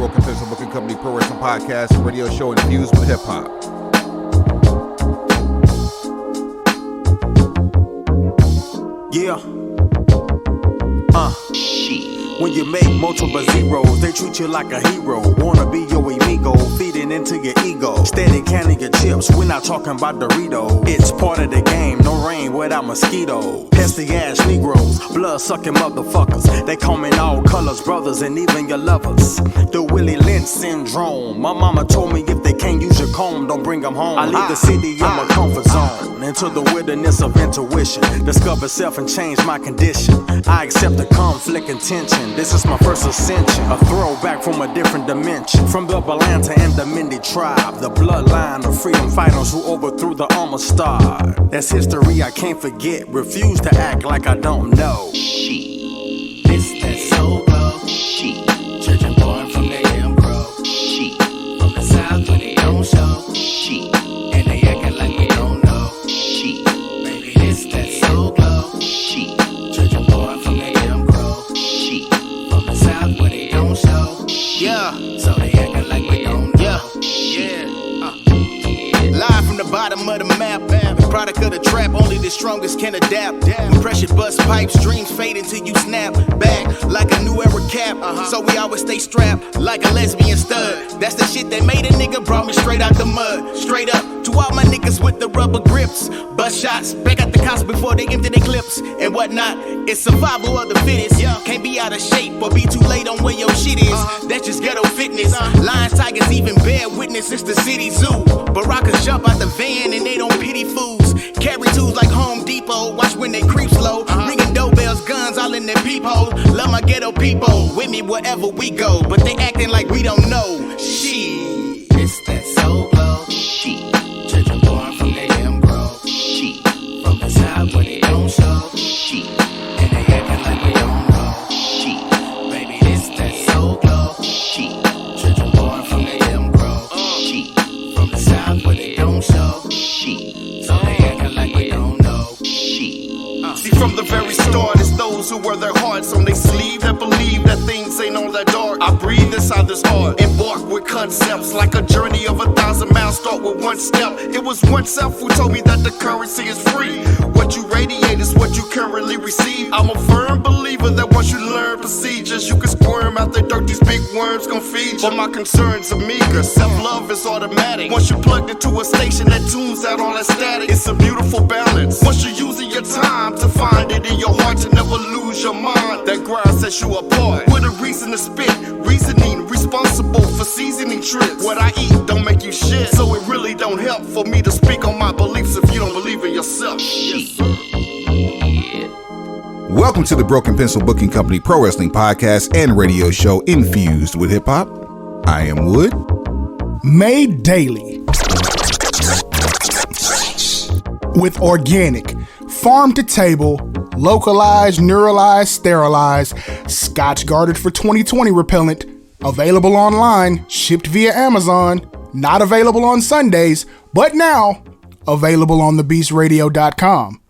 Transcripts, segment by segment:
Broken Pencil Booking Company Pro Wrestling Podcast and radio show infused with hip-hop. Yeah. When you make multiple zeros, they treat you like a hero. Wanna be your amigo, feeding into your ego. Steady counting your chips, we're not talking about Doritos. It's part of the game, no rain without mosquitoes. Pesty ass Negroes, blood sucking motherfuckers. They come in all colors, brothers and even your lovers. The Willie Lynch syndrome. My mama told me if they can't use your comb, don't bring them home. I leave the city in my comfort zone, into the wilderness of intuition. Discover self and change my condition. I accept the conflict and tension. This is my first ascension, a throwback from a different dimension. From the Balanta and the Mindy tribe, the bloodline of freedom fighters who overthrew the Amistad. That's history I can't forget. Refuse to act like I don't know. She, it's that soul glow. She, church and born from the Emperor. She, from the South where they don't show. She, and they acting like we don't know. She, baby, it's that soul glow. She, church and born from the Emperor. She, from the South where they don't show. Yeah, so they acting like we don't know. Yeah. Live from the bottom of the map, product of the trap, only the strongest can adapt. When pressure bust pipes, dreams fade until you snap back like a new era cap. So we always stay strapped like a lesbian stud. That's the shit that made a nigga, brought me straight out the mud. Straight up to all my niggas with the rubber grips. Bust shots back at the cops before they empty their clips and whatnot. It's survival of the fittest. Can't be out of shape or be too late on where your shit is. That's just ghetto fitness. Lions, tigers, even bear witness. It's the city zoo. Baracas jump out the van and they don't pity fools. Carry tools like Home Depot. Watch when they creep slow. Ringing doorbells, guns all in their peephole. Love my ghetto people. With me wherever we go. But they acting like we don't know. She, it's that soul glow. She, church and born from the Emperor. She, from the South where they don't show. She, and they acting like we don't know. She, baby, it's that soul glow. She, church and born from the Emperor. She, from the South where they don't show. She, so they acting like we don't know. She, see, from the very start, it's those who wear their hearts on their sleeve that believe that things ain't all that dark. I breathe inside this heart, embark with concepts like a journey of 1,000 miles. Start with one step. It was oneself who told me that the currency is free. What you radiate is what you currently receive. I'm a firm believer that once you learn procedures, you can squirm out the dirt. These big worms gon' feed you. But my concerns are meager. Self-love is automatic. Once you plugged into a station that tunes out all that static, it's a beautiful balance. Once you're using your time to find it in your heart to never lose your mind, that grind sets you apart. With a reason to spit, reasoning, responsible for seasoning trips. What I eat don't make you shit, so it really don't help for me to speak on my beliefs if you don't believe in yourself. Welcome to the Broken Pencil Booking Company Pro Wrestling Podcast and radio show infused with hip-hop. I am Wood. Made daily with organic, farm-to-table, localized, neuralized, sterilized, Scotch-guarded for 2020 repellent, available online, shipped via Amazon, not available on Sundays, but now available on thebeastradio.com.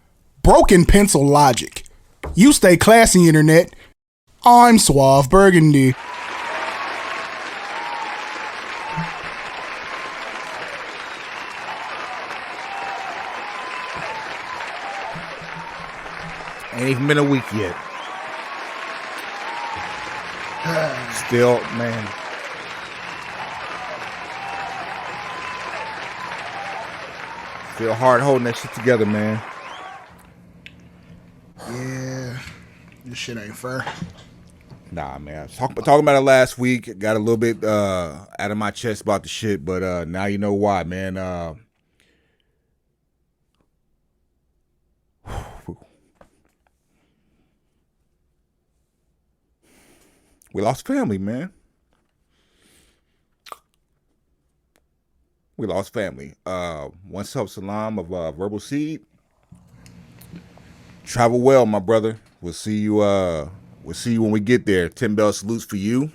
Broken Pencil Logic. You stay classy, internet. I'm Suave Burgundy. Ain't even been a week yet. Still, man. Still hard holding that shit together, man. Yeah, this shit ain't fair. Nah, man. Talking about it last week. Got a little bit out of my chest about the shit, but now you know why, man. We lost family, man. We lost family. One self Salaam of Verbal Seed. Travel well, my brother. We'll see you. We'll see you when we get there. 10 bell salutes for you.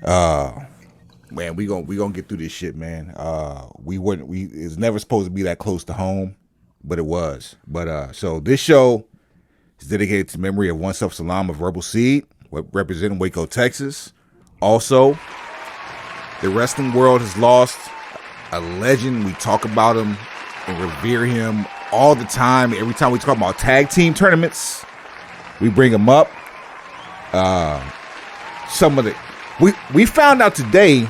Man, we gonna get through this shit, man. It's never supposed to be that close to home, but it was. But so this show is dedicated to memory of one self Salaam of Verbal Seed, representing Waco, Texas. Also, the wrestling world has lost a legend. We talk about him and revere him all the time. Every time we talk about tag team tournaments, we bring him up. We found out today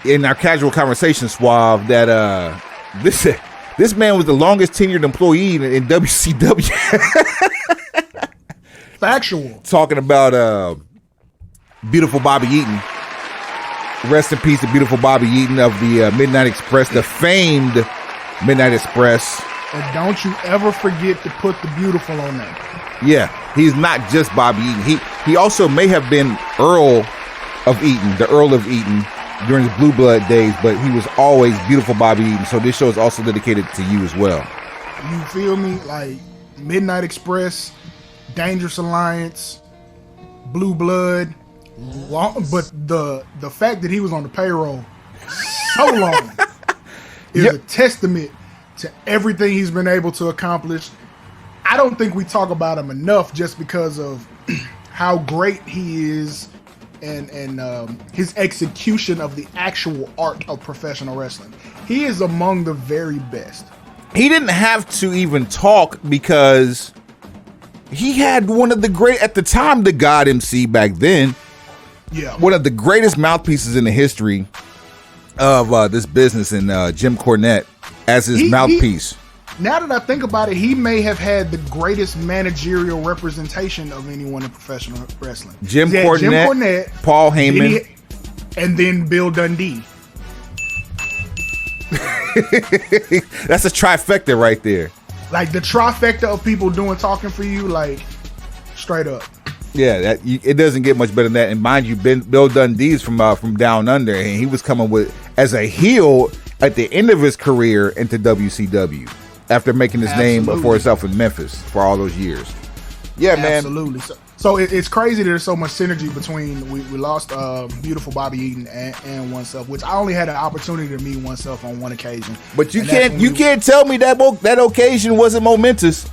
in our casual conversation, Suave, that this man was the longest tenured employee in WCW. Factual. Talking about beautiful Bobby Eaton. Rest in peace to beautiful Bobby Eaton of the Midnight Express, the famed Midnight Express. And don't you ever forget to put the beautiful on that. Yeah, he's not just Bobby Eaton. He also may have been Earl of Eaton, the Earl of Eaton during his Blue Blood days, but he was always beautiful Bobby Eaton. So this show is also dedicated to you as well. You feel me? Like Midnight Express, Dangerous Alliance, Blue Blood. But the fact that he was on the payroll so long is a testament to everything he's been able to accomplish. I don't think we talk about him enough just because of how great he is and his execution of the actual art of professional wrestling. He is among the very best. He didn't have to even talk because he had one of the great, at the time, the God MC back then. Yeah, one of the greatest mouthpieces in the history of this business, and Jim Cornette as his mouthpiece. Now that I think about it, he may have had the greatest managerial representation of anyone in professional wrestling. Jim Cornette, Paul Heyman, and then Bill Dundee. That's a trifecta right there. Like the trifecta of people doing talking for you, like straight up. Yeah, it doesn't get much better than that. And mind you, Bill Dundee's from Down Under, and he was coming with as a heel at the end of his career into WCW after making his name for himself in Memphis for all those years. Yeah, man. Absolutely. So it's crazy that there's so much synergy between we lost beautiful Bobby Eaton and oneself, which I only had an opportunity to meet oneself on one occasion. But you can't tell me that occasion wasn't momentous.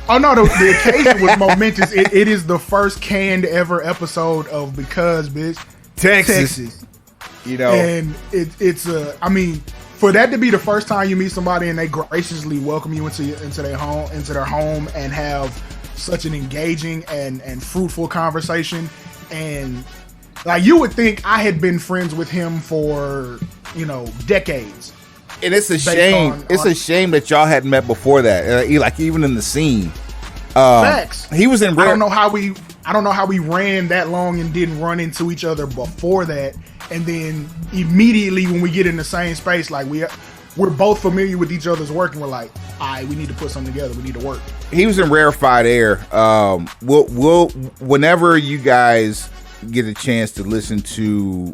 Oh no, the occasion was momentous. It is the first canned ever episode of Because Bitch Texas. You know, and it's I mean, for that to be the first time you meet somebody and they graciously welcome you into their home and have such an engaging and fruitful conversation, and like you would think I had been friends with him for decades. And it's a shame. It's a shame that y'all hadn't met before that. Like even in the scene, facts. He was in. I don't know how we ran that long and didn't run into each other before that. And then immediately when we get in the same space, like we're both familiar with each other's work, and we're like, all right, we need to put something together. We need to work. He was in Rarefied Air. We'll whenever you guys get a chance to listen to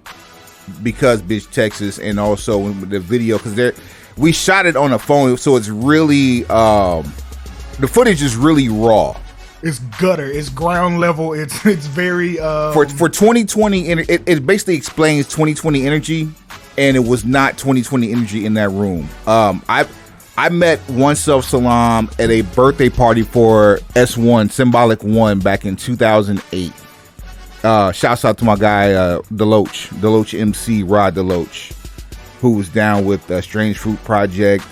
Because Bitch Texas, and also the video, because we shot it on a phone, so it's really the footage is really raw. It's gutter. It's ground level. It's very for 2020. It basically explains 2020 energy, and it was not 2020 energy in that room. I met Oneself Salaam at a birthday party for S1 Symbolic One back in 2008. Shouts out to my guy Deloach MC Rod Deloach, who was down with Strange Fruit Project.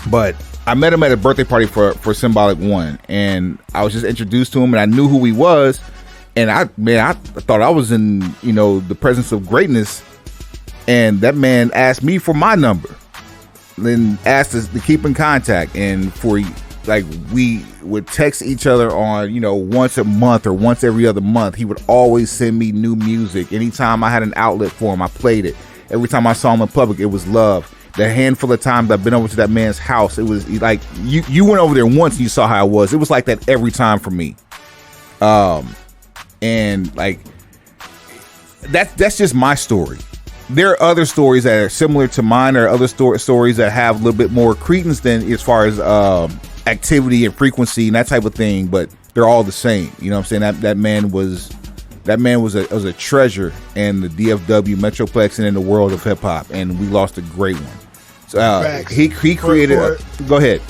But I met him at a birthday party for Symbolic One, and I was just introduced to him, and I knew who he was, and I thought I was in the presence of greatness, and that man asked me for my number, then asked us to keep in contact, and we would text each other on once a month or once every other month. He would always send me new music. Anytime I had an outlet for him, I played it. Every time I saw him in public, it was love. The handful of times I've been over to that man's house, it was like you went over there once and you saw how it was. It was like that every time for me. And like that's just my story. There are other stories that are similar to mine, or other stories that have a little bit more credence than as far as activity and frequency and that type of thing, but they're all the same. You know what I'm saying? That man was a treasure in the DFW Metroplex and in the world of hip hop, and we lost a great one. So he created. Go ahead.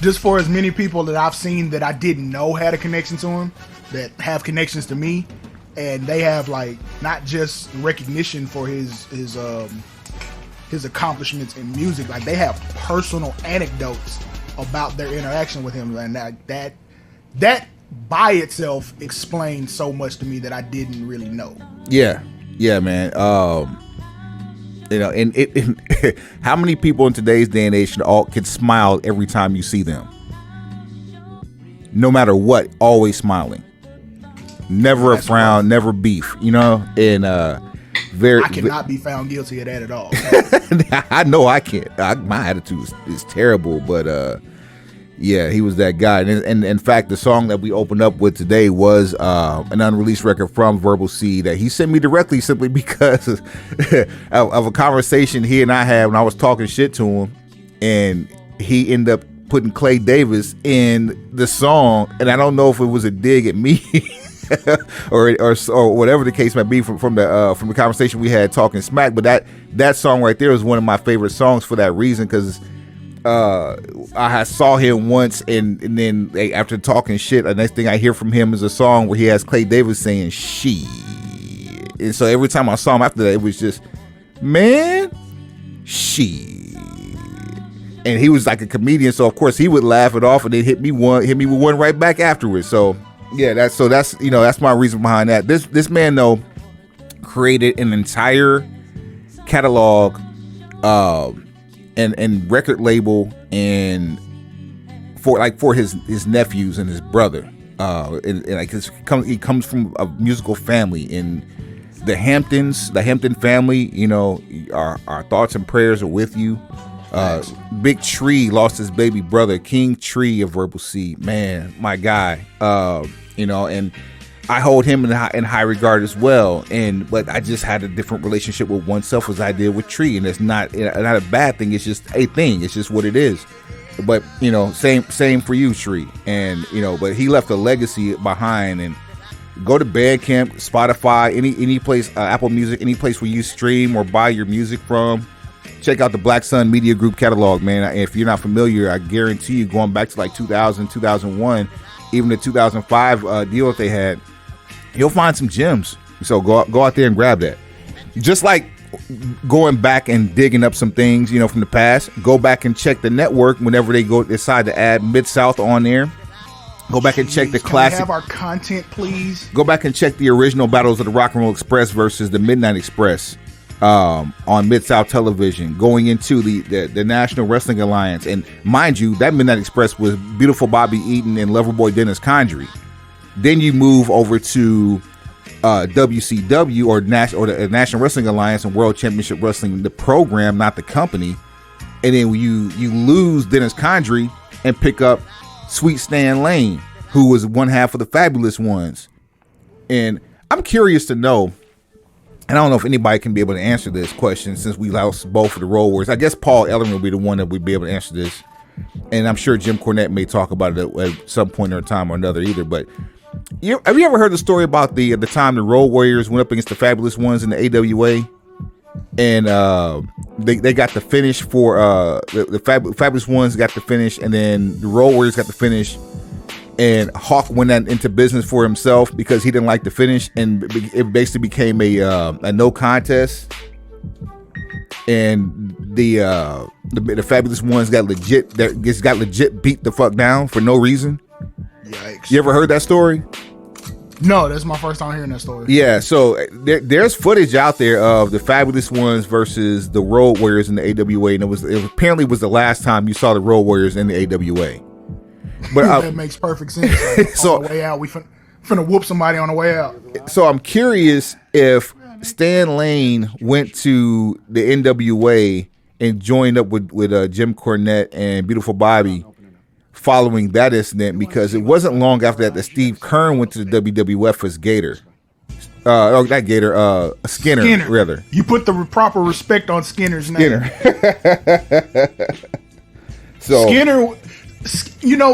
Just for as many people that I've seen that I didn't know had a connection to him, that have connections to me, and they have like not just recognition for his accomplishments in music, like they have personal anecdotes about their interaction with him, and that by itself explains so much to me that I didn't really know. Yeah, man. And how many people in today's day and age can smile every time you see them? No matter what, always smiling. Never a frown, never beef, and I cannot be found guilty of that at all. I know I can't. My attitude is terrible, but yeah, he was that guy. And in fact, the song that we opened up with today was an unreleased record from Verbal C that he sent me directly, simply because of a conversation he and I had when I was talking shit to him, and he ended up putting Clay Davis in the song, and I don't know if it was a dig at me or whatever the case might be from the conversation we had talking smack. But that song right there is one of my favorite songs for that reason, because I saw him once, and then after talking shit, the next thing I hear from him is a song where he has Clay Davis saying "she," and so every time I saw him after that, it was just, man, she. And he was like a comedian, so of course he would laugh it off and then hit me with one right back afterwards. So yeah, that's my reason behind that. This man though created an entire catalog and record label and for his nephews and his brother. He comes from a musical family in the Hamptons, the Hampton family. Our thoughts and prayers are with you. Big Tree lost his baby brother, King Tree of Verbal C. Man, my guy. And I hold him in high regard as well. But I just had a different relationship with oneself as I did with Tree, and it's not a bad thing. It's just a thing. It's just what it is. But same for you, Tree. And but he left a legacy behind. And go to Bandcamp, Spotify, any place, Apple Music, any place where you stream or buy your music from. Check out the Black Sun Media Group catalog, man. If you're not familiar, I guarantee you, going back to like 2000, 2001, even the 2005 deal that they had, you'll find some gems. So go out there and grab that. Just like going back and digging up some things, from the past, go back and check the network whenever they decide to add Mid-South on there. Go back and check the classic. Can we have our content, please? Go back and check the original Battles of the Rock and Roll Express versus the Midnight Express. On Mid-South Television, going into the National Wrestling Alliance. And mind you, that Midnight Express was Beautiful Bobby Eaton and Loverboy Dennis Condrey. Then you move over to WCW or the National Wrestling Alliance and World Championship Wrestling, the program, not the company. And then you lose Dennis Condrey and pick up Sweet Stan Lane, who was one half of the Fabulous Ones. And I'm curious to know, and I don't know if anybody can be able to answer this question since we lost both of the Road Warriors. I guess Paul Ellering will be the one that would be able to answer this. And I'm sure Jim Cornette may talk about it at some point or time or another either. But have you ever heard the story about the time the Road Warriors went up against the Fabulous Ones in the AWA? And they got the finish for the Fabulous Ones got the finish, and then the Road Warriors got the finish. And Hawk went into business for himself because he didn't like the finish, and it basically became a no contest. And the Fabulous Ones got legit beat the fuck down for no reason. Yikes! You ever heard that story? No, that's my first time hearing that story. Yeah, so there's footage out there of the Fabulous Ones versus the Road Warriors in the AWA, and it apparently was the last time you saw the Road Warriors in the AWA. But that makes perfect sense. Like, so on the way out, we finna whoop somebody on the way out. So I'm curious if Stan Lane went to the NWA and joined up with Jim Cornette and Beautiful Bobby following that incident, because it wasn't long after that Steve Keirn went to the WWF as Gator. Not Gator, Skinner, rather. You put the proper respect on Skinner's name. So Skinner,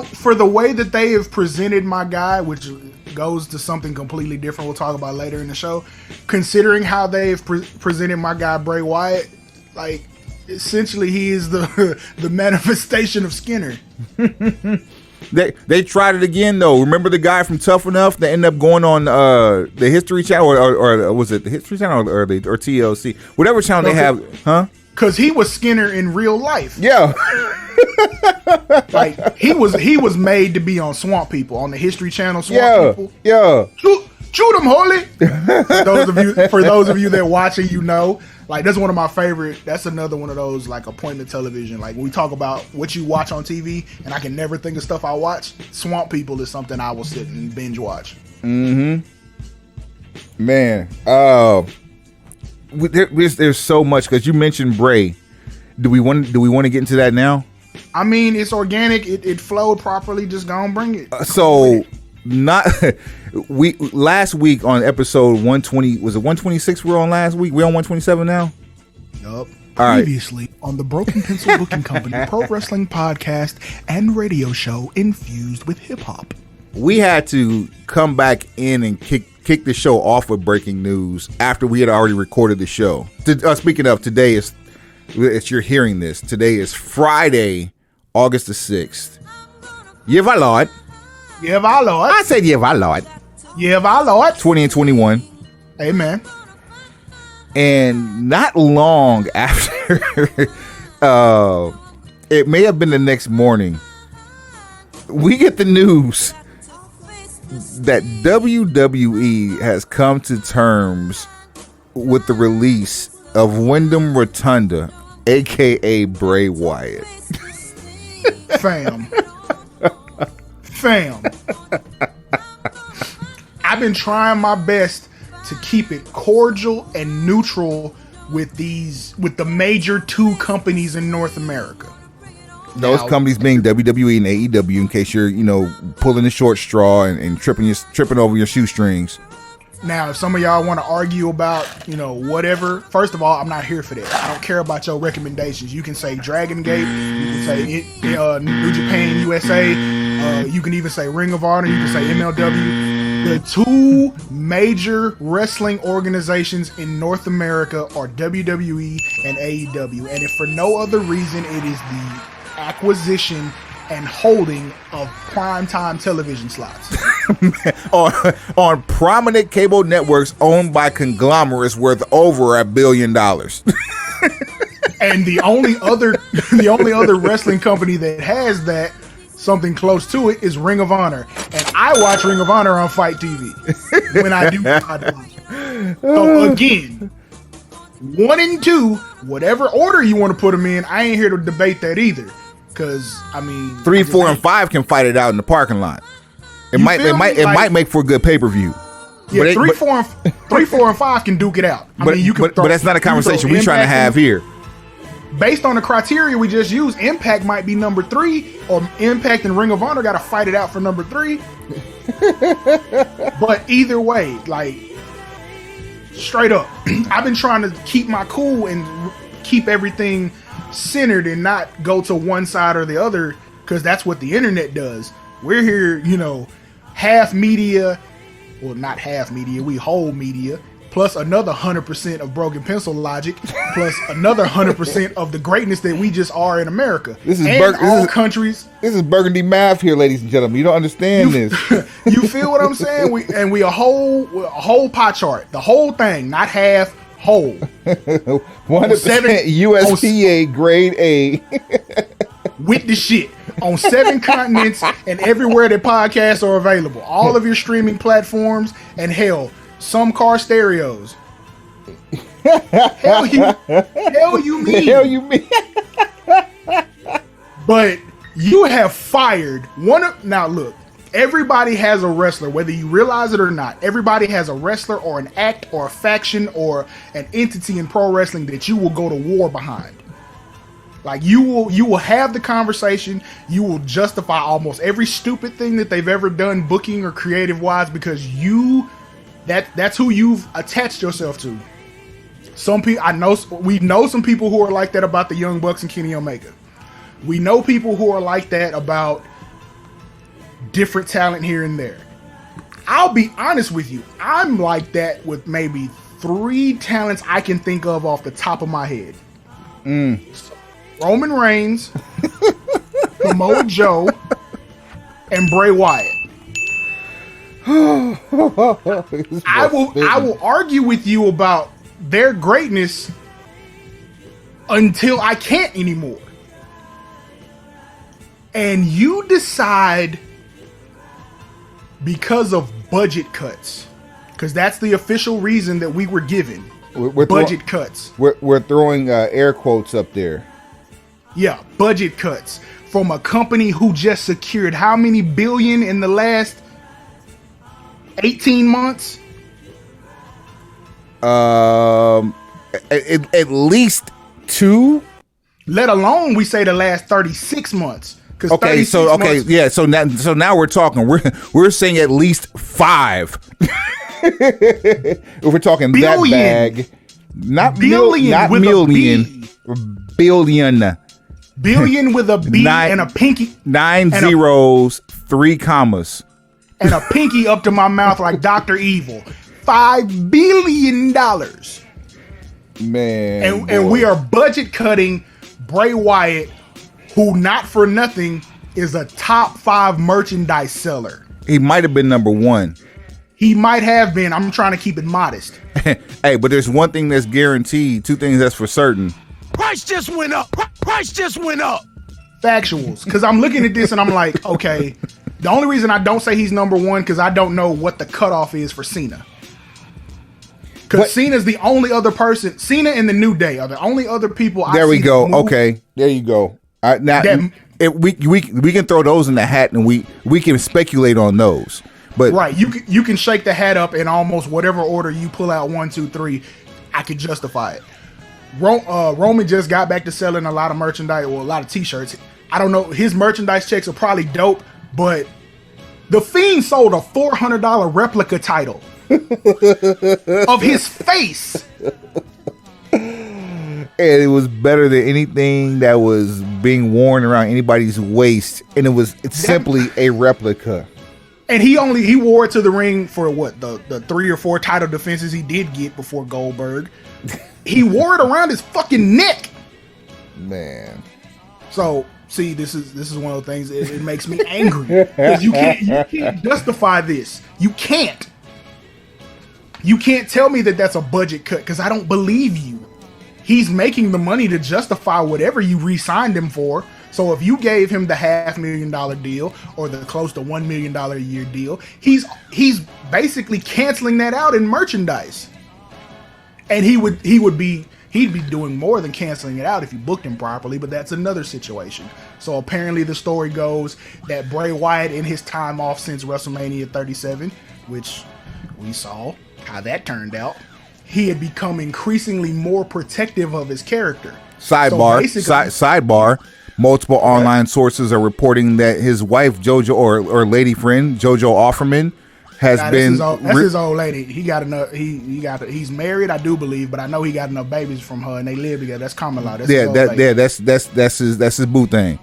for the way that they have presented my guy, which goes to something completely different we'll talk about later in the show, considering how they've presented my guy Bray Wyatt, like essentially he is the manifestation of Skinner. They tried it again though. Remember the guy from Tough Enough that ended up going on the History Channel or was it the History Channel or TLC, whatever channel they have, huh? Because he was Skinner in real life. Yeah. Like he was made to be on Swamp People on the History Channel. Swamp People. Yeah. Shoot him, Holy. For those of you that watching, you know, like that's one of my favorite. That's another one of those like appointment television. Like when we talk about what you watch on TV, and I can never think of stuff I watch. Swamp People is something I will sit and binge watch. Mm-hmm. Man, there's so much because you mentioned Bray. Do we want to get into that now? I mean, it's organic. It flowed properly. Just go and bring it. Last week on episode 120, was it 126 we're on last week? We're on 127 now? Yup. All Previously on the Broken Pencil Booking Company pro wrestling podcast and radio show infused with hip hop. We had to come back in and kick the show off with breaking news after we had already recorded the show. Speaking of, today is, if you're hearing this, today is Friday, August the 6th. Yeah, my Lord. Yeah, my Lord. I said, yeah, my Lord. Yeah, my Lord. 20 and 21. Amen. And not long after, it may have been the next morning, we get the news that WWE has come to terms with the release of Wyndham Rotunda, aka Bray Wyatt. Fam. I've been trying my best to keep it cordial and neutral with the major two companies in North America. Those companies being WWE and AEW, in case you're, pulling the short straw and tripping over your shoestrings. Now, if some of y'all want to argue about, whatever, first of all, I'm not here for that. I don't care about your recommendations. You can say Dragon Gate, you can say New Japan USA, you can even say Ring of Honor, you can say MLW. The two major wrestling organizations in North America are WWE and AEW. And if for no other reason, it is the acquisition and holding of primetime television slots on prominent cable networks owned by conglomerates worth over $1 billion. And the only other wrestling company that has that, something close to it, is Ring of Honor. And I watch Ring of Honor on Fight TV when I do. So again, 1 and 2, whatever order you want to put them in, I ain't here to debate that either. Because 3, 4, and 5 can fight it out in the parking lot. It might make for a good pay-per-view. Yeah, 3, 4, and 5 can duke it out. But that's not a conversation we're trying to have here. Based on the criteria we just used, Impact might be number 3, or Impact and Ring of Honor got to fight it out for number 3. But either way, straight up, I've been trying to keep my cool and keep everything centered and not go to one side or the other, because that's what the internet does. We're here, half media, well, not half media, we whole media, plus another 100% of Broken Pencil logic, plus another 100% of the greatness that we just are in America. This is countries. This is Burgundy math here, ladies and gentlemen. You don't understand this. You feel what I'm saying? We a whole pie chart, the whole thing, not half, whole. 100% USPA grade A. With the shit on 7 continents and everywhere that podcasts are available. All of your streaming platforms, and hell, some car stereos. Hell you mean. But you have fired now look, everybody has a wrestler, whether you realize it or not. Everybody has a wrestler or an act or a faction or an entity in pro wrestling that you will go to war behind. Like you will have the conversation, you will justify almost every stupid thing that they've ever done booking or creative wise, because that's who you've attached yourself to. Some people, we know some people who are like that about the Young Bucks and Kenny Omega. We know people who are like that about different talent here and there. I'll be honest with you, I'm like that with maybe 3 talents I can think of off the top of my head. Roman Reigns, Samoa Joe, and Bray Wyatt. I will argue with you about their greatness until I can't anymore. And you decide, because of budget cuts, because that's the official reason that we were given. We're budget cuts. We're throwing air quotes up there. Yeah, budget cuts from a company who just secured how many billion in the last 18 months? At least 2. Let alone we say the last 36 months. Okay, so now we're talking. We're saying at least 5. If we're talking billion. That bag, not billion, not with million, a B. billion. Billion with a B and a pinky. 9 zeros, 3 commas. And a pinky up to my mouth like Dr. Evil. $5 billion. Man. And we are budget cutting Bray Wyatt, who not for nothing is a top 5 merchandise seller. He might have been number 1. He might have been. I'm trying to keep it modest. Hey, but there's one thing that's guaranteed, 2 things that's for certain. Price just went up. Price just went up. Factuals. Because I'm looking at this and I'm like, okay, the only reason I don't say he's number 1 because I don't know what the cutoff is for Cena. Because Cena's the only other person. Cena and the New Day are the only other people. There we go. Okay, there you go. Now we can throw those in the hat and we can speculate on those. But right, you can shake the hat up in almost whatever order you pull out 1, 2, 3. I could justify it. Roman just got back to selling a lot of merchandise or a lot of T-shirts. I don't know. His merchandise checks are probably dope, but the Fiend sold a $400 replica title of his face. And it was better than anything that was being worn around anybody's waist. And it's simply a replica. And he wore it to the ring for what, the 3 or 4 title defenses he did get before Goldberg. He wore it around his fucking neck. Man. So see, this is one of the things. It makes me angry because you can't justify this. You can't tell me that that's a budget cut because I don't believe you. He's making the money to justify whatever you re-signed him for. So if you gave him the $500,000 deal or the close to $1 million a year deal, he's basically canceling that out in merchandise. And he'd be doing more than canceling it out if you booked him properly, but that's another situation. So apparently the story goes that Bray Wyatt, in his time off since WrestleMania 37, which we saw how that turned out, he had become increasingly more protective of his character. Sidebar. Multiple online sources are reporting that his wife JoJo or lady friend JoJo Offerman has been. That's his old lady. He got enough. He's married, I do believe, but I know he got enough babies from her, and they live together. That's common law. That's his boo thing.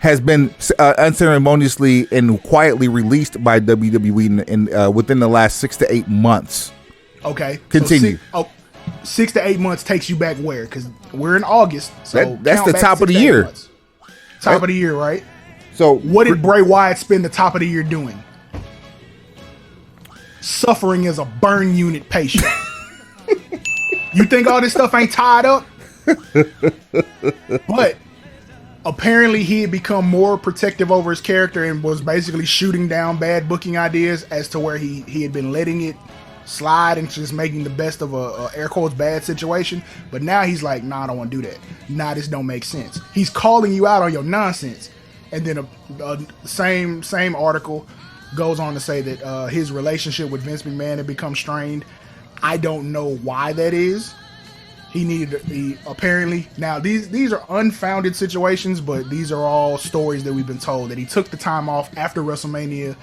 Has been unceremoniously and quietly released by WWE in within the last 6 to 8 months. Okay, continue. 6 to 8 months takes you back where? Because we're in August. So that's the top of the year. Top of the year, right? So what did Bray Wyatt spend the top of the year doing? Suffering as a burn unit patient. You think all this stuff ain't tied up? But apparently he had become more protective over his character and was basically shooting down bad booking ideas as to where he had been letting it slide and just making the best of a air quotes bad situation. But now he's like, nah, I don't want to do that. Nah, this don't make sense. He's calling you out on your nonsense. And then same article goes on to say that his relationship with Vince McMahon had become strained. I don't know why that is. He apparently, now these are unfounded situations, but these are all stories that we've been told, that he took the time off after WrestleMania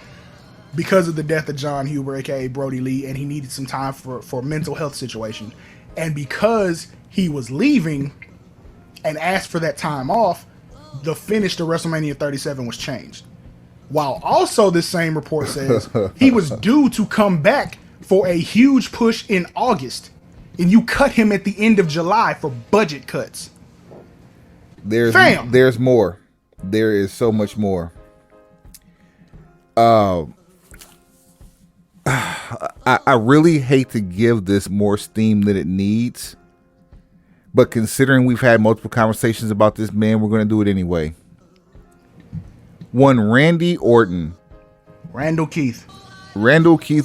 because of the death of John Huber, aka Brody Lee, and he needed some time for a mental health situation. And because he was leaving and asked for that time off, the finish to WrestleMania 37 was changed. While also this same report says he was due to come back for a huge push in August, and you cut him at the end of July for budget cuts. There's more. There is so much more. I really hate to give this more steam than it needs, but considering we've had multiple conversations about this man, we're going to do it anyway. One Randy Orton. Randall Keith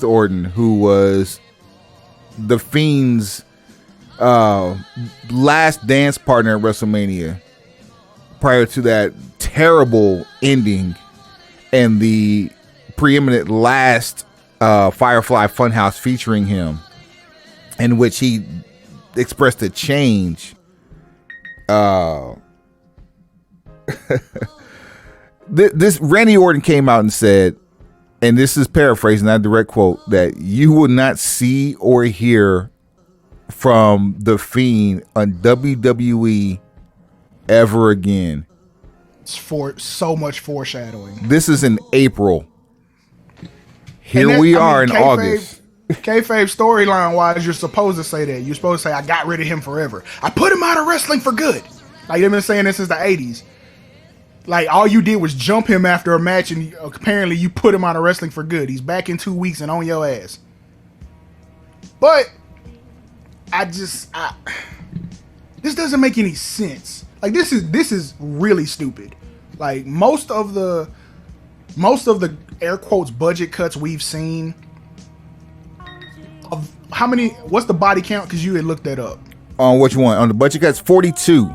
Orton, who was The Fiend's last dance partner at WrestleMania prior to that terrible ending and the preeminent last Firefly Funhouse featuring him, in which he expressed a change. This Randy Orton came out and said, and this is paraphrasing, not a direct quote, that you will not see or hear from The Fiend on WWE ever again. It's for so much foreshadowing. This is in April. Here we are in August. Kayfabe storyline wise, you're supposed to say that. You're supposed to say, I got rid of him forever. I put him out of wrestling for good. Like, they've been saying this since the 80s. Like, all you did was jump him after a match, and apparently you put him out of wrestling for good. He's back in 2 weeks and on your ass. But this doesn't make any sense. Like, this is really stupid. Like, most of the air quotes budget cuts we've seen, of how many, what's the body count? Because you had looked that up. On which one? On the budget cuts, 42.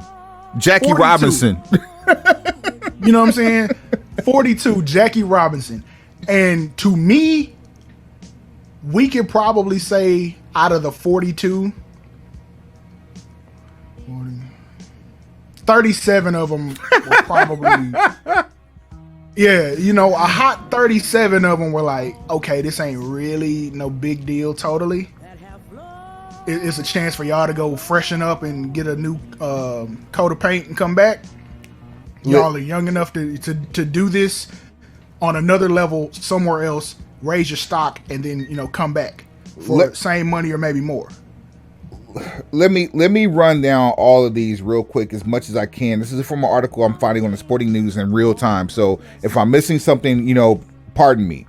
Jackie 42. Robinson. You know what I'm saying? 42, Jackie Robinson. And to me, we could probably say out of the 42, 37 of them were probably, yeah, you know, a hot 37 of them were like, okay, this ain't really no big deal totally. It's a chance for y'all to go freshen up and get a new coat of paint and come back. Y'all are young enough to do this on another level somewhere else, raise your stock, and then, you know, come back for the same money or maybe more. Let me run down all of these real quick as much as I can. This is from an article I'm finding on the Sporting News in real time. So if I'm missing something, you know, pardon me.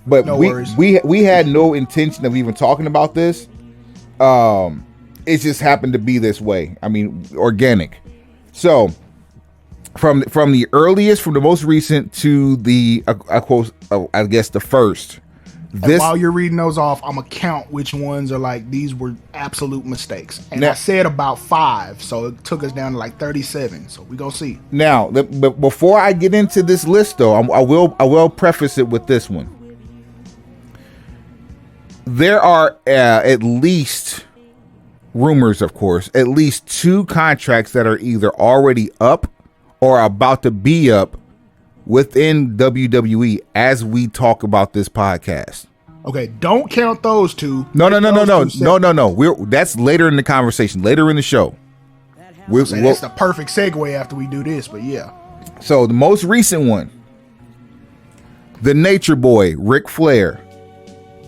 But no we had no intention of even talking about this. It just happened to be this way. I mean, organic. So from the most recent to the I guess the first. And while you're reading those off, I'm gonna count which ones are like these were absolute mistakes. And I said about 5, so it took us down to like 37. So we gonna see. Now, but before I get into this list, though, I will preface it with this one. There are at least rumors, of course, at least 2 contracts that are either already up or about to be up within WWE as we talk about this podcast. Okay, don't count those 2. No. That's later in the conversation, later in the show. That's the perfect segue after we do this, but yeah. So the most recent one, the Nature Boy, Ric Flair.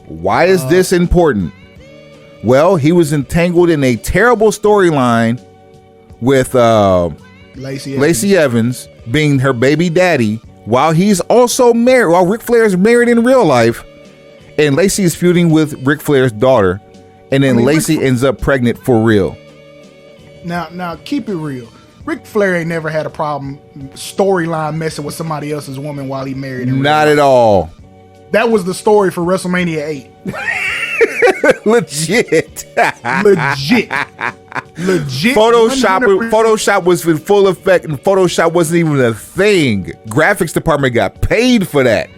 Why is this important? Well, he was entangled in a terrible storyline with Lacey Evans being her baby daddy, while he's also married, while Ric Flair is married in real life, and Lacey is feuding with Ric Flair's daughter, and then Lacey ends up pregnant for real. Now keep it real. Ric Flair ain't never had a problem storyline messing with somebody else's woman while he married her. Not at all. That was the story for WrestleMania 8. Legit. Photoshop was in full effect, and Photoshop wasn't even a thing. Graphics department got paid for that.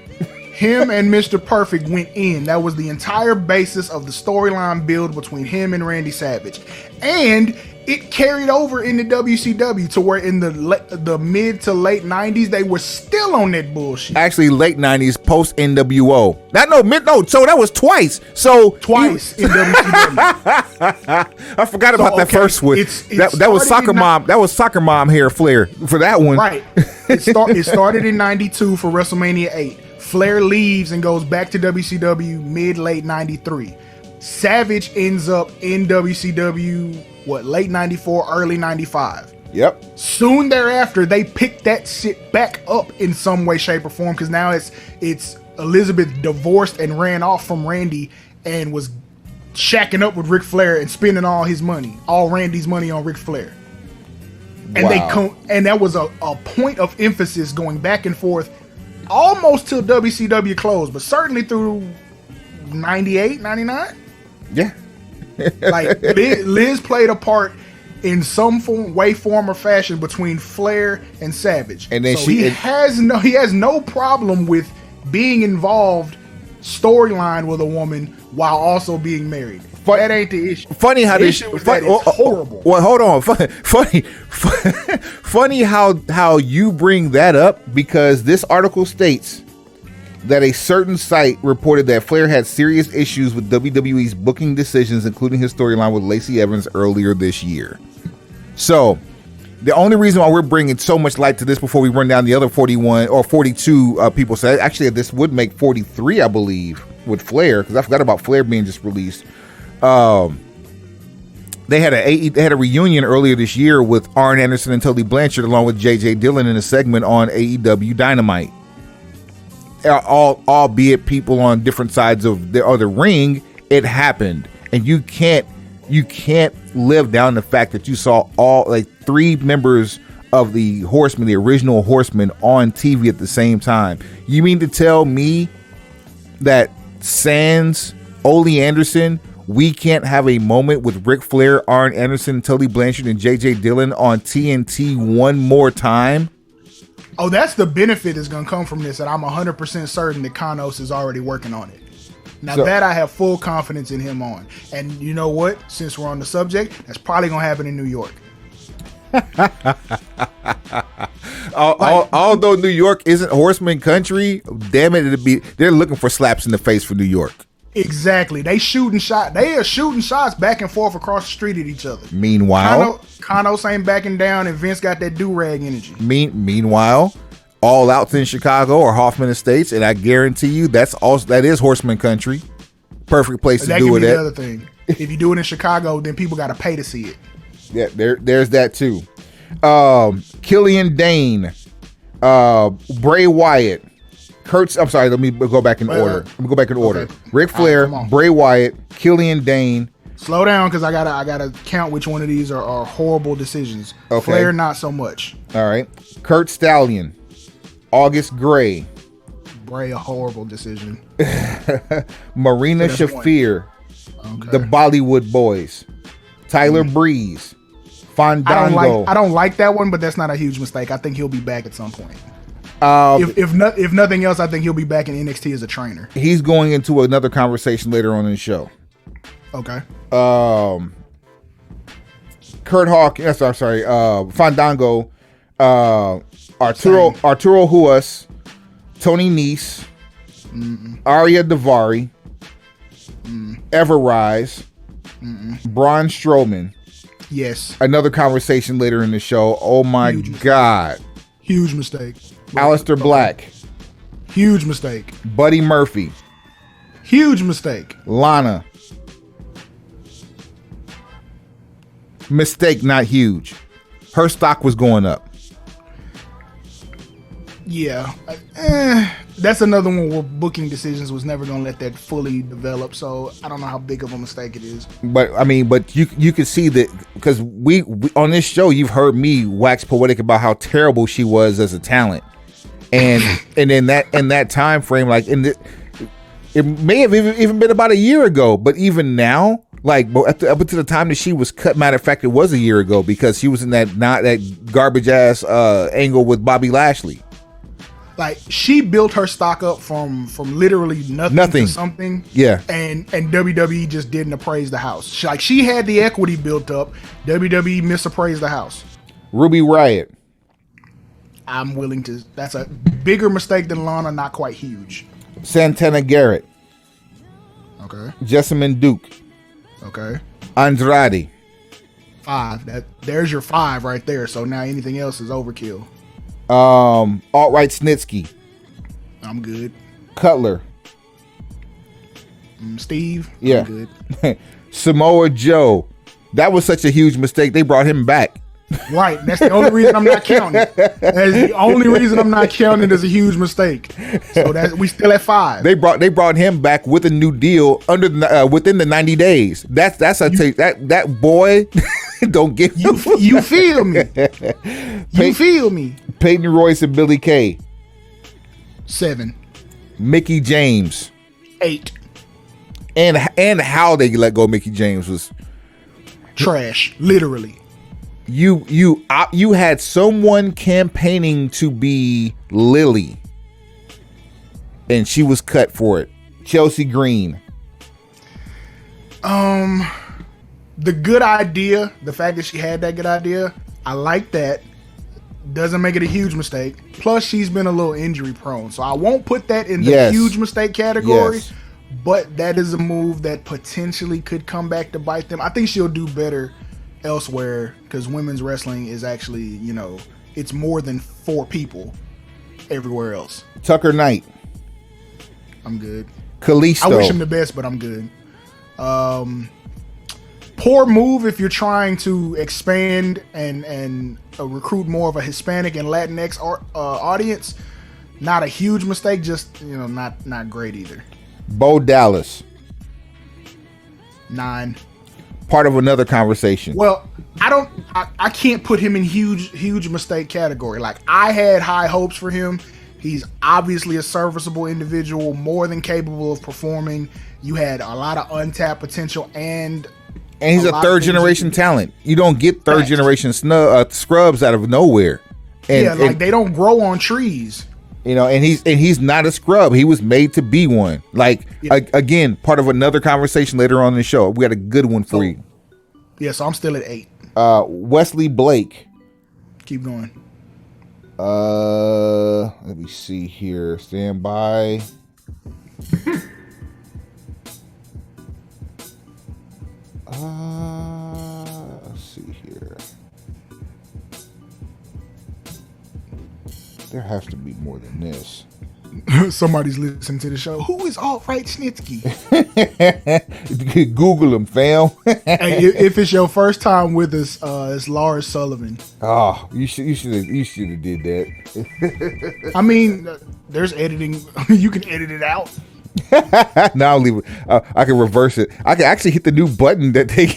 Him and Mr. Perfect went in. That was the entire basis of the storyline build between him and Randy Savage. And it carried over into WCW to where in the mid to late 90s, they were still on that bullshit. Actually, late 90s, post NWO. So that was twice. Twice in WCW. I forgot about that first one. That was Soccer Mom. That was Soccer Mom hair Flair for that one. Right. It started in 92 for WrestleMania 8. Flair leaves and goes back to WCW mid-late 93. Savage ends up in WCW, late 94, early 95. Yep. Soon thereafter, they picked that shit back up in some way, shape, or form, because now it's Elizabeth divorced and ran off from Randy and was shacking up with Ric Flair and spending all his money, all Randy's money on Ric Flair. And and that was a point of emphasis going back and forth almost till WCW closed, but certainly through 98, 99. Yeah. Like Liz played a part in some form, or fashion between Flair and Savage. And then he has no problem with being involved storyline with a woman while also being married. That ain't the issue. Funny how it's horrible. Well, hold on. Funny how you bring that up, because this article states that a certain site reported that Flair had serious issues with WWE's booking decisions, including his storyline with Lacey Evans earlier this year. So the only reason why we're bringing so much light to this before we run down the other 41 or 42 people, so actually this would make 43, I believe, with Flair, because I forgot about Flair being just released. They had a reunion earlier this year with Arn Anderson and Tully Blanchard, along with J.J. Dillon, in a segment on AEW Dynamite. Albeit people on different sides of the ring, it happened, and you can't live down the fact that you saw all like 3 members of the Horsemen, the original Horsemen, on TV at the same time. You mean to tell me that sans Ole Anderson, we can't have a moment with Ric Flair, Arn Anderson, Tully Blanchard, and J.J. Dillon on TNT one more time? Oh, that's the benefit that's going to come from this, and I'm 100% certain that Kanos is already working on it. Now, that I have full confidence in him on. And you know what? Since we're on the subject, that's probably going to happen in New York. Although New York isn't Horseman country, damn it, they're looking for slaps in the face for New York. Exactly. They are shooting shots back and forth across the street at each other. Meanwhile, Kanos ain't backing down, and Vince got that do-rag energy. Meanwhile, All Out's in Chicago or Hoffman Estates, and I guarantee you that is Horseman country. Perfect place to do it at. That could be the other thing. If you do it in Chicago, then people got to pay to see it. Yeah, there's that too. Killian Dane, Bray Wyatt, I'm sorry, let me go back in order. Okay. Ric Flair, Bray Wyatt, Killian Dane. Slow down, because I gotta count which one of these are horrible decisions. Okay. Flair, not so much. All right. Kurt Stallion, August Gray. Bray, a horrible decision. Marina Shafir, the Bollywood Boys. Tyler Breeze, Fandango. I don't like that one, but that's not a huge mistake. I think he'll be back at some point. If nothing else, I think he'll be back in NXT as a trainer. He's going into another conversation later on in the show. Okay. Kurt Hawk. Yes, I'm sorry. Fandango. Arturo Huas. Tony Nese. Arya Davari. Everrise. Braun Strowman. Yes. Another conversation later in the show. Oh my God. Huge mistake. Aleister Black. Huge mistake. Buddy Murphy. Huge mistake. Lana. Mistake, not huge. Her stock was going up. Yeah. That's another one where booking decisions was never going to let that fully develop, so I don't know how big of a mistake it is. But you can see that, because we on this show, you've heard me wax poetic about how terrible she was as a talent. And in that time frame, like it may have even been about a year ago, but even now, like up until the time that she was cut, matter of fact, it was a year ago, because she was in that garbage ass angle with Bobby Lashley. Like, she built her stock up from literally nothing to something. Yeah. And WWE just didn't appraise the house. She had the equity built up. WWE misappraised the house. Ruby Riott. I'm willing to. That's a bigger mistake than Lana, not quite huge. Santana Garrett. Okay. Jessamine Duke. Okay. Andrade. 5. There's your 5 right there. So now anything else is overkill. Alt-Right Snitsky. I'm good. Cutler. Steve. Yeah. I'm good. Samoa Joe. That was such a huge mistake. They brought him back. Right. That's the only reason I'm not counting. That's the only reason I'm not counting as a huge mistake. So that we still at 5. They brought him back with a new deal within the 90 days. That boy don't get you feel me. You feel me. Peyton Royce and Billy Kay. 7. Mickey James. 8. And how they let go of Mickey James was trash, literally. You had someone campaigning to be Lily, and she was cut for it. Chelsea Green. The good idea, the fact that she had that good idea, I like that. Doesn't make it a huge mistake. Plus, she's been a little injury prone, so I won't put that in the huge mistake category. Yes. But that is a move that potentially could come back to bite them. I think she'll do better elsewhere because women's wrestling is actually, it's more than 4 people everywhere else. Tucker Knight. I'm good. Kalisto. I wish him the best, but I'm good. Poor move if you're trying to expand and recruit more of a Hispanic and Latinx audience. Not a huge mistake, just not great either. Bo Dallas. 9. Part of another conversation. Well, I can't put him in huge mistake category. Like, I had high hopes for him. He's obviously a serviceable individual, more than capable of performing. You had a lot of untapped potential, and he's a third generation talent. You don't get third generation scrubs out of nowhere. And they don't grow on trees. And he's not a scrub. He was made to be one. Again, part of another conversation later on in the show. We got a good one for you. Yeah, so I'm still at 8. Wesley Blake. Keep going. Let me see here. Stand by. Let's see here. There has to be more than this. Somebody's listening to the show. Who is Alt-Right Snitsky? Google him, fam. Hey, if it's your first time with us, it's Lars Sullivan. Oh, you should have did that. I mean, there's editing. You can edit it out. Now I'll leave it. I can reverse it. I can actually hit the new button that they.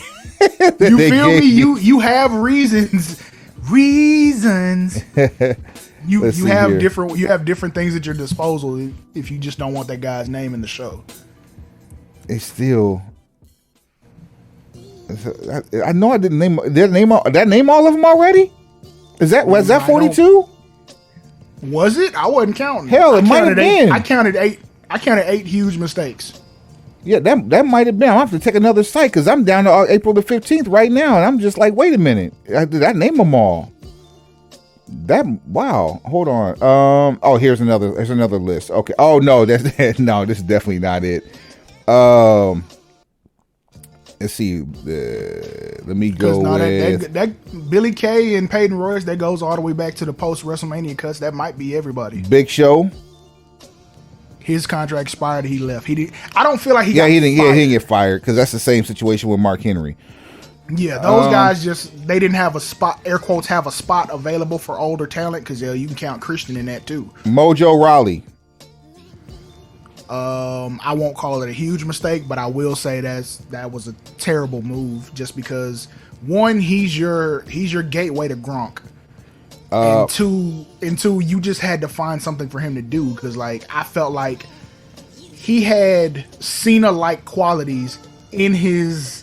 You feel me? You have reasons. You have different things at your disposal if you just don't want that guy's name in the show. It's still. I know I didn't name that name all of them already. Was that 42? Was it? I wasn't counting. Hell, it might have been. I counted 8. I counted 8 huge mistakes. Yeah, that might have been. I'll have to take another site because I'm down to April the 15th right now, and I'm just like, wait a minute, did I name them all? Wow, hold on. There's another list. Okay. Oh no, this is definitely not it. Let's see. Let me go with that Billy Kay and Peyton Royce. That goes all the way back to the post WrestleMania cuts. That might be everybody. Big Show. His contract expired. He left. I don't feel like he didn't get fired because that's the same situation with Mark Henry. Yeah, those guys they didn't have a spot, air quotes, have a spot available for older talent because you can count Christian in that too. Mojo Rawley. I won't call it a huge mistake, but I will say that was a terrible move just because one, he's your gateway to Gronk. And two, you just had to find something for him to do because I felt like he had Cena-like qualities in his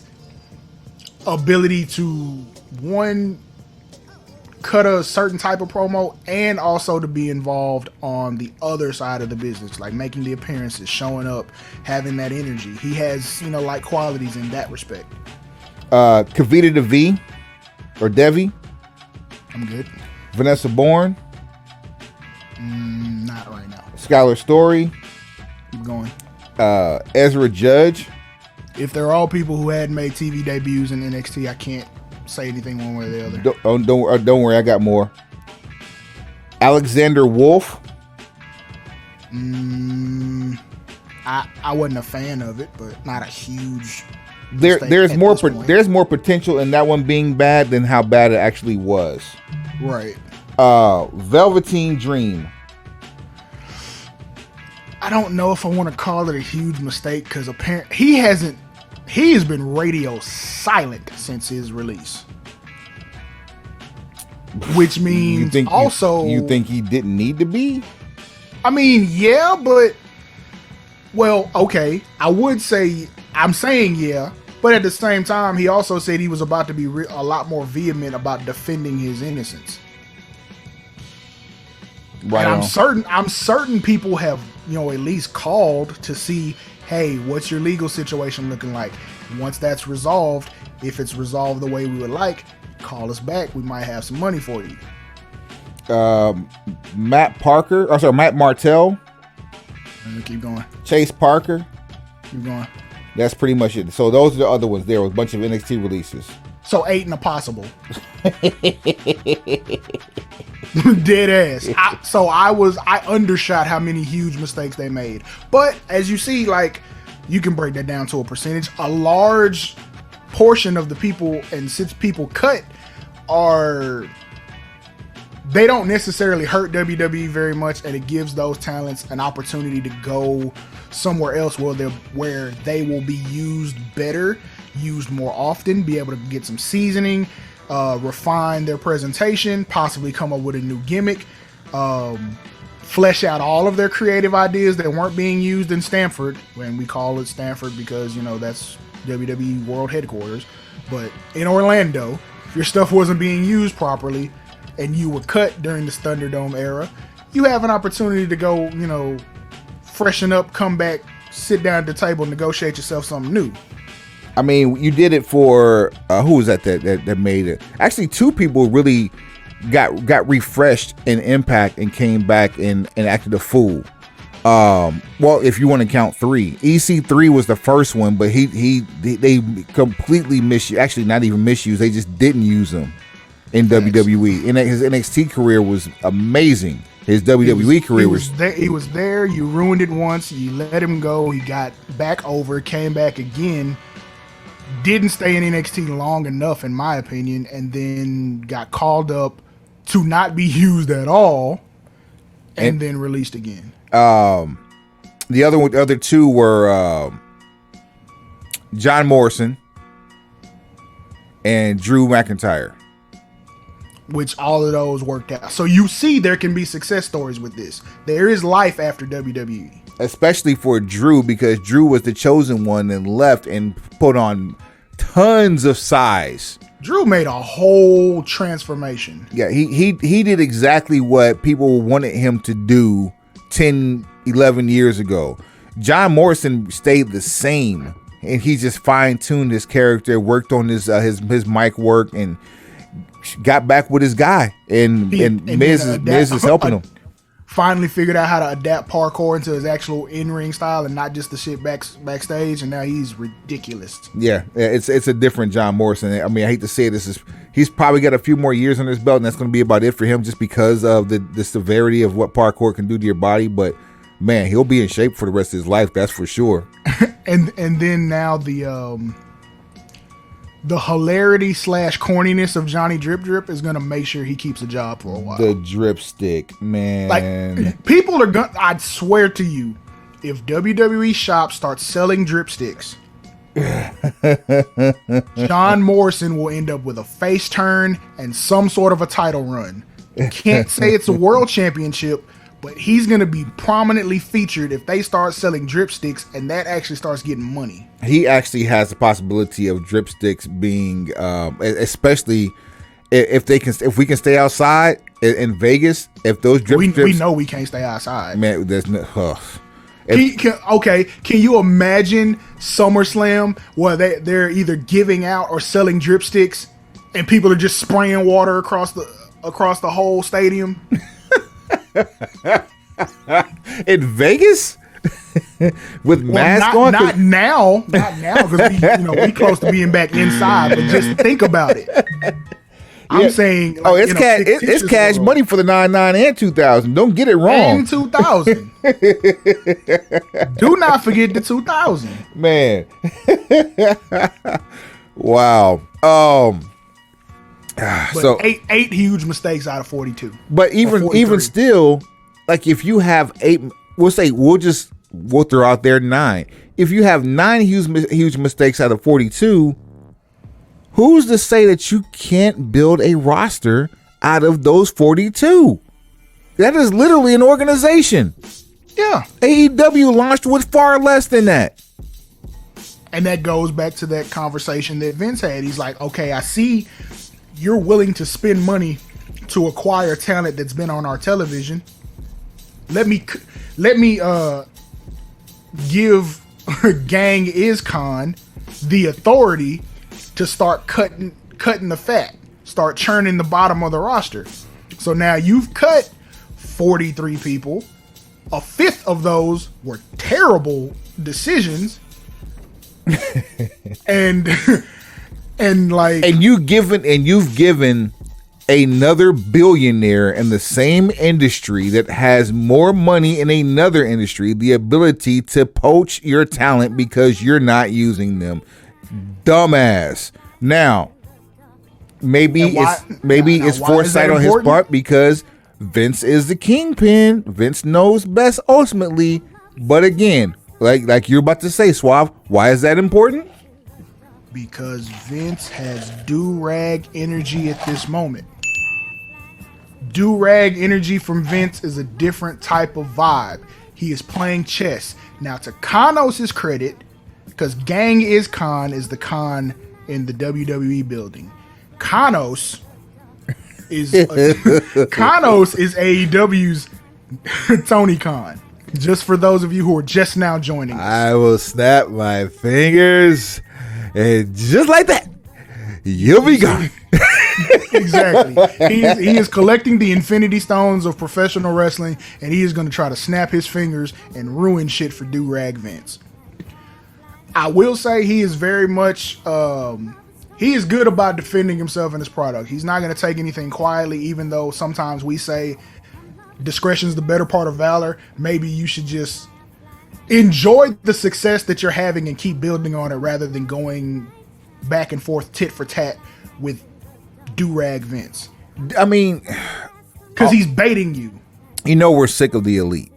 ability to, one, cut a certain type of promo and also to be involved on the other side of the business, like making the appearances, showing up, having that energy. He has Cena-like qualities in that respect. Kavita DeVee or Devi. I'm good. Vanessa Bourne. Not right now. Skylar Story. Keep going. Ezra Judge. If they're all people who had made TV debuts in NXT, I can't say anything one way or the other. Don't worry, I got more. Alexander Wolf. I wasn't a fan of it, but not a huge there's more potential in that one being bad than how bad it actually was. Right. Velveteen Dream. I don't know if I want to call it a huge mistake because apparently he has been radio silent since his release. Which means you think he didn't need to be? I mean, yeah, but well, okay. I'm saying yeah, but at the same time, he also said he was about to be a lot more vehement about defending his innocence. Right. And I'm certain people have, at least called to see, hey, what's your legal situation looking like? Once that's resolved, if it's resolved the way we would like, call us back. We might have some money for you. Matt Martell. Keep going. Chase Parker. Keep going. That's pretty much it. So those are the other ones. There was a bunch of NXT releases. So 8 and a possible. Dead ass. I undershot how many huge mistakes they made. But as you see, like, you can break that down to a percentage. A large portion of the people, and since people cut, they don't necessarily hurt WWE very much, and it gives those talents an opportunity to go somewhere else where they will be used better, used more often, be able to get some seasoning, refine their presentation, possibly come up with a new gimmick, flesh out all of their creative ideas that weren't being used in Stamford, and we call it Stamford because, that's WWE World Headquarters. But in Orlando, if your stuff wasn't being used properly and you were cut during the Thunderdome era, you have an opportunity to go, freshen up, come back, sit down at the table, negotiate yourself something new. I mean, you did it for who was that made it? Actually, 2 people really got refreshed in Impact and came back and acted a fool. Well, if you want to count 3, EC3 was the first one, but they completely misused. Actually, not even misused. They just didn't use him in WWE. And his NXT career was amazing. His WWE career was there. He was there. You ruined it once. You let him go. He got back over. Came back again. Didn't stay in NXT long enough, in my opinion, and then got called up to not be used at all, and then released again. The other 2 were John Morrison and Drew McIntyre, which all of those worked out. So you see, there can be success stories with this. There is life after WWE, especially for Drew, because Drew was the chosen one and left and put on tons of size. Drew made a whole transformation. Yeah, he did exactly what people wanted him to do 10, 11 years ago. John Morrison stayed the same, and he just fine-tuned his character, worked on his mic work, and got back with his guy. And Miz is helping him. Finally figured out how to adapt parkour into his actual in-ring style and not just the shit backstage, and now he's ridiculous. Yeah, it's a different John Morrison. I mean, I hate to say this, he's probably got a few more years on his belt, and that's going to be about it for him, just because of the severity of what parkour can do to your body. But man, he'll be in shape for the rest of his life, that's for sure. and then now the hilarity / corniness of Johnny Drip Drip is going to make sure he keeps a job for a while. The drip stick, man. Like, people are going to, I swear to you, if WWE shops start selling drip sticks, John Morrison will end up with a face turn and some sort of a title run. Can't say it's a world championship, but he's going to be prominently featured if they start selling drip sticks, and that actually starts getting money. He actually has the possibility of drip sticks being, especially if we can stay outside in Vegas. If those strips, we know we can't stay outside, man. There's no. Can you imagine SummerSlam where they're either giving out or selling drip sticks, and people are just spraying water across the whole stadium? In Vegas? With masks on? Not now, because we close to being back inside. But just think about it. I'm saying, like, oh, it's cash. It's cash money for the 99 and 2000. Don't get it wrong. And 2000. Do not forget the 2000. Man. Wow. But So eight huge mistakes out of 42. But even still, like if you have 8, we'll throw out there 9. If you have 9 huge mistakes out of 42, who's to say that you can't build a roster out of those 42? That is literally an organization. Yeah. AEW launched with far less than that. And that goes back to that conversation that Vince had. He's like, okay, I see you're willing to spend money to acquire talent that's been on our television. Let me give Gang Is Khan the authority to start cutting the fat, start churning the bottom of the roster. So now you've cut 43 people. A fifth of those were terrible decisions. and you've given another billionaire in the same industry that has more money in another industry the ability to poach your talent because you're not using them. Dumbass. Now, maybe it's foresight on his part because Vince is the kingpin. Vince knows best ultimately. But again, like you're about to say, Suave, why is that important? Because Vince has do-rag energy at this moment. Do-rag energy from Vince is a different type of vibe. He is playing chess. Now, to Khanos' credit, because Gang Is Khan is the Khan in the WWE building. Khanos is AEW's Tony Khan. Just for those of you who are just now joining us. I will snap my fingers, and just like that, you'll be gone. Exactly. He is collecting the Infinity Stones of professional wrestling, and he is going to try to snap his fingers and ruin shit for Do-Rag Vince. I will say he is very much he is good about defending himself and his product. He's not going to take anything quietly, even though sometimes we say discretion's the better part of valor. Maybe you should just enjoy the success that you're having and keep building on it rather than going back and forth tit for tat with Do-Rag Vince. I mean, because he's baiting you. You know, we're sick of the elite.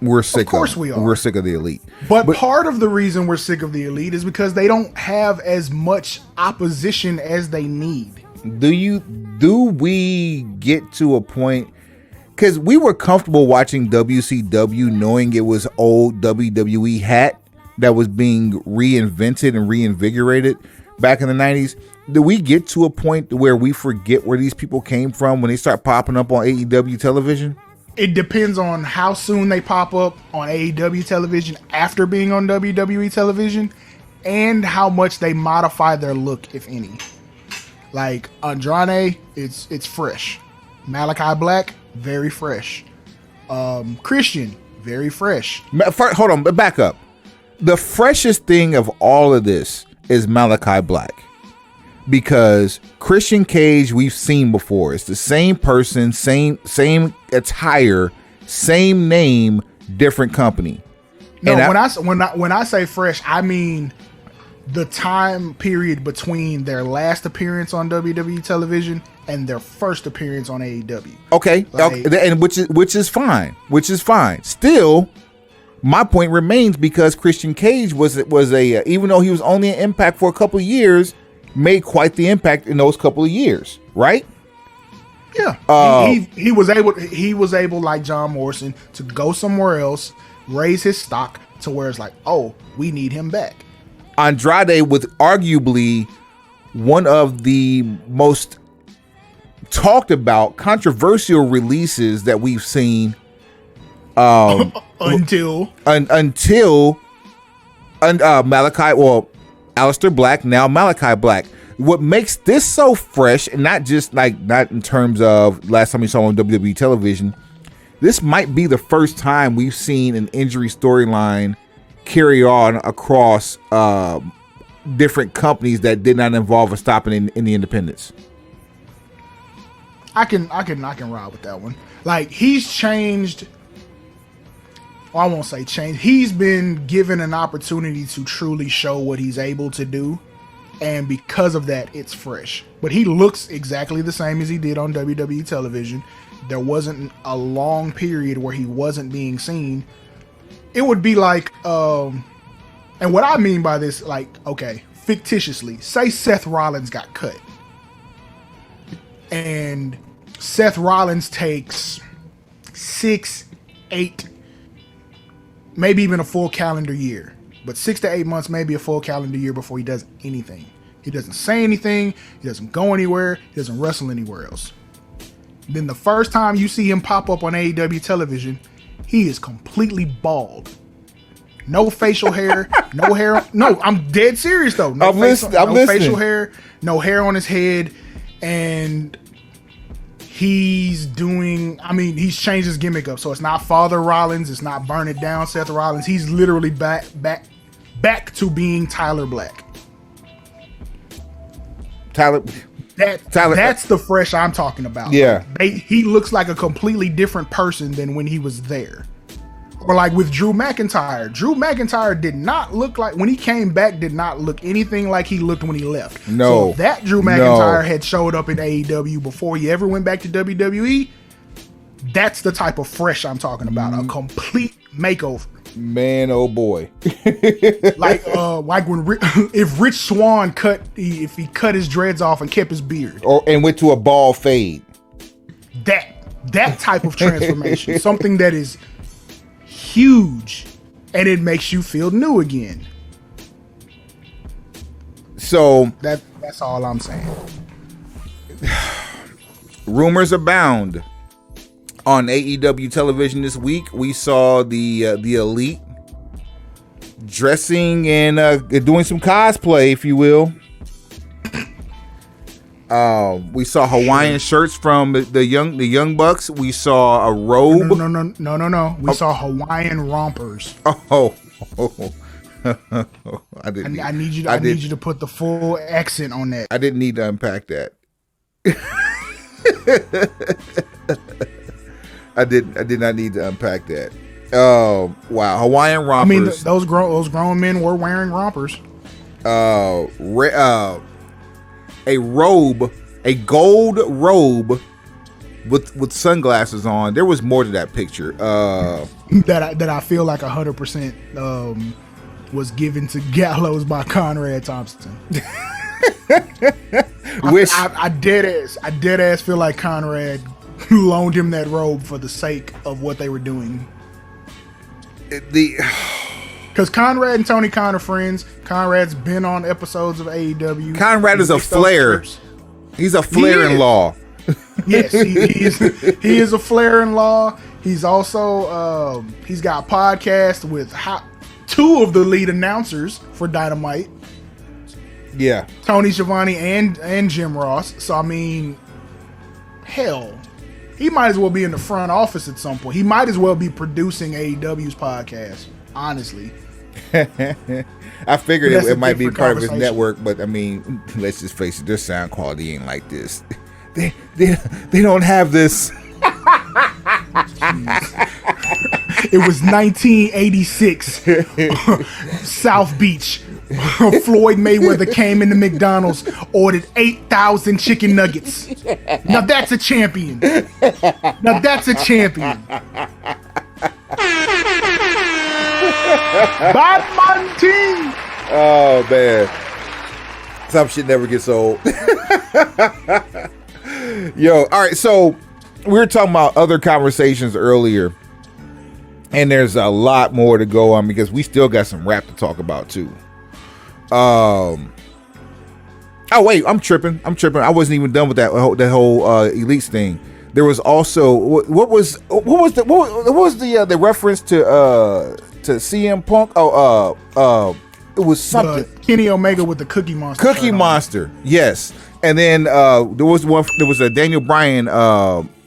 We're sick of course we are. We're sick of the elite. But part of the reason we're sick of the elite is because they don't have as much opposition as they need. Do we get to a point, because we were comfortable watching WCW knowing it was old WWE hat that was being reinvented and reinvigorated back in the 90s. Do we get to a point where we forget where these people came from when they start popping up on AEW television? It depends on how soon they pop up on AEW television after being on WWE television and how much they modify their look, if any. Like Andrade, it's fresh. Malachi Black, very fresh. Christian, very fresh. Hold on, but back up. The freshest thing of all of this is Malachi Black. Because Christian Cage we've seen before. It's the same person, same attire, same name, different company. No, when I say fresh, I mean the time period between their last appearance on WWE television and their first appearance on AEW. Okay, and which is fine. Still, my point remains, because Christian Cage was a even though he was only an Impact for a couple of years, made quite the impact in those couple of years, right? Yeah, he was able, like John Morrison, to go somewhere else, raise his stock to where it's like, oh, we need him back. Andrade was arguably one of the most talked about controversial releases that we've seen until Malachi, well, Aleister Black, now Malachi Black. What makes this so fresh, and not in terms of last time we saw on WWE television, this might be the first time we've seen an injury storyline carry on across different companies that did not involve a stopping in the independents. I can ride with that one. Like, he's changed. Well, I won't say changed. He's been given an opportunity to truly show what he's able to do, and because of that, it's fresh. But he looks exactly the same as he did on WWE television. There wasn't a long period where he wasn't being seen. It would be like, and what I mean by this, like, okay, fictitiously, say Seth Rollins got cut, and Seth Rollins takes 6, 8, maybe even a full calendar year, but 6 to 8 months, maybe a full calendar year before he does anything. He doesn't say anything. He doesn't go anywhere. He doesn't wrestle anywhere else. Then the first time you see him pop up on AEW television, he is completely bald. No facial hair, no hair. No, I'm dead serious though. No, I'm listening. Facial hair, no hair on his head, and he's changed his gimmick up. So it's not Father Rollins, it's not Burn It Down Seth Rollins. He's literally back to being Tyler Black. That's the fresh I'm talking about. Yeah. He looks like a completely different person than when he was there. Or like with Drew McIntyre. Drew McIntyre did not look like, when he came back, did not look anything like he looked when he left. No. So if that Drew McIntyre had showed up in AEW before he ever went back to WWE, that's the type of fresh I'm talking about. A complete makeover. Man, oh boy. like when if Rich Swann if he cut his dreads off and kept his beard, and went to a bald fade. That type of transformation, something that is huge, and it makes you feel new again. So that's all I'm saying. Rumors abound. On AEW television this week, we saw the Elite dressing and doing some cosplay, if you will. We saw Hawaiian shirts from the Young Bucks. We saw a robe. No. We saw Hawaiian rompers. Oh. I need you to put the full accent on that. I didn't need to unpack that. I did not need to unpack that. Wow, Hawaiian rompers. I mean, those grown men were wearing rompers. A robe, a gold robe with sunglasses on. There was more to that picture. That I feel like 100% was given to Gallows by Conrad Thompson. Which I dead ass feel like Conrad loaned him that robe for the sake of what they were doing. Because Conrad and Tony Khan are friends. Conrad's been on episodes of AEW. Conrad is a Flair. He's a Flair-in-law. Yes, he is a Flair-in-law. He's also he's got podcasts with two of the lead announcers for Dynamite. Yeah, Tony Schiavone and Jim Ross. So I mean, hell, he might as well be in the front office at some point. He might as well be producing AEW's podcast, honestly. I figured it might be part of his network, but I mean, let's just face it, their sound quality ain't like this. They don't have this. It was 1986, South Beach. Floyd Mayweather came into McDonald's, ordered 8,000 chicken nuggets. Now that's a champion. Batman team. Oh man, some shit never gets old. Yo, all right. So we were talking about other conversations earlier, and there's a lot more to go on because we still got some rap to talk about too. Oh wait, I'm tripping. I wasn't even done with that whole Elites thing. There was also what was the reference to CM Punk? It was something. Kenny Omega with the Cookie Monster. Cookie Monster, yes. And then there was a Daniel Bryan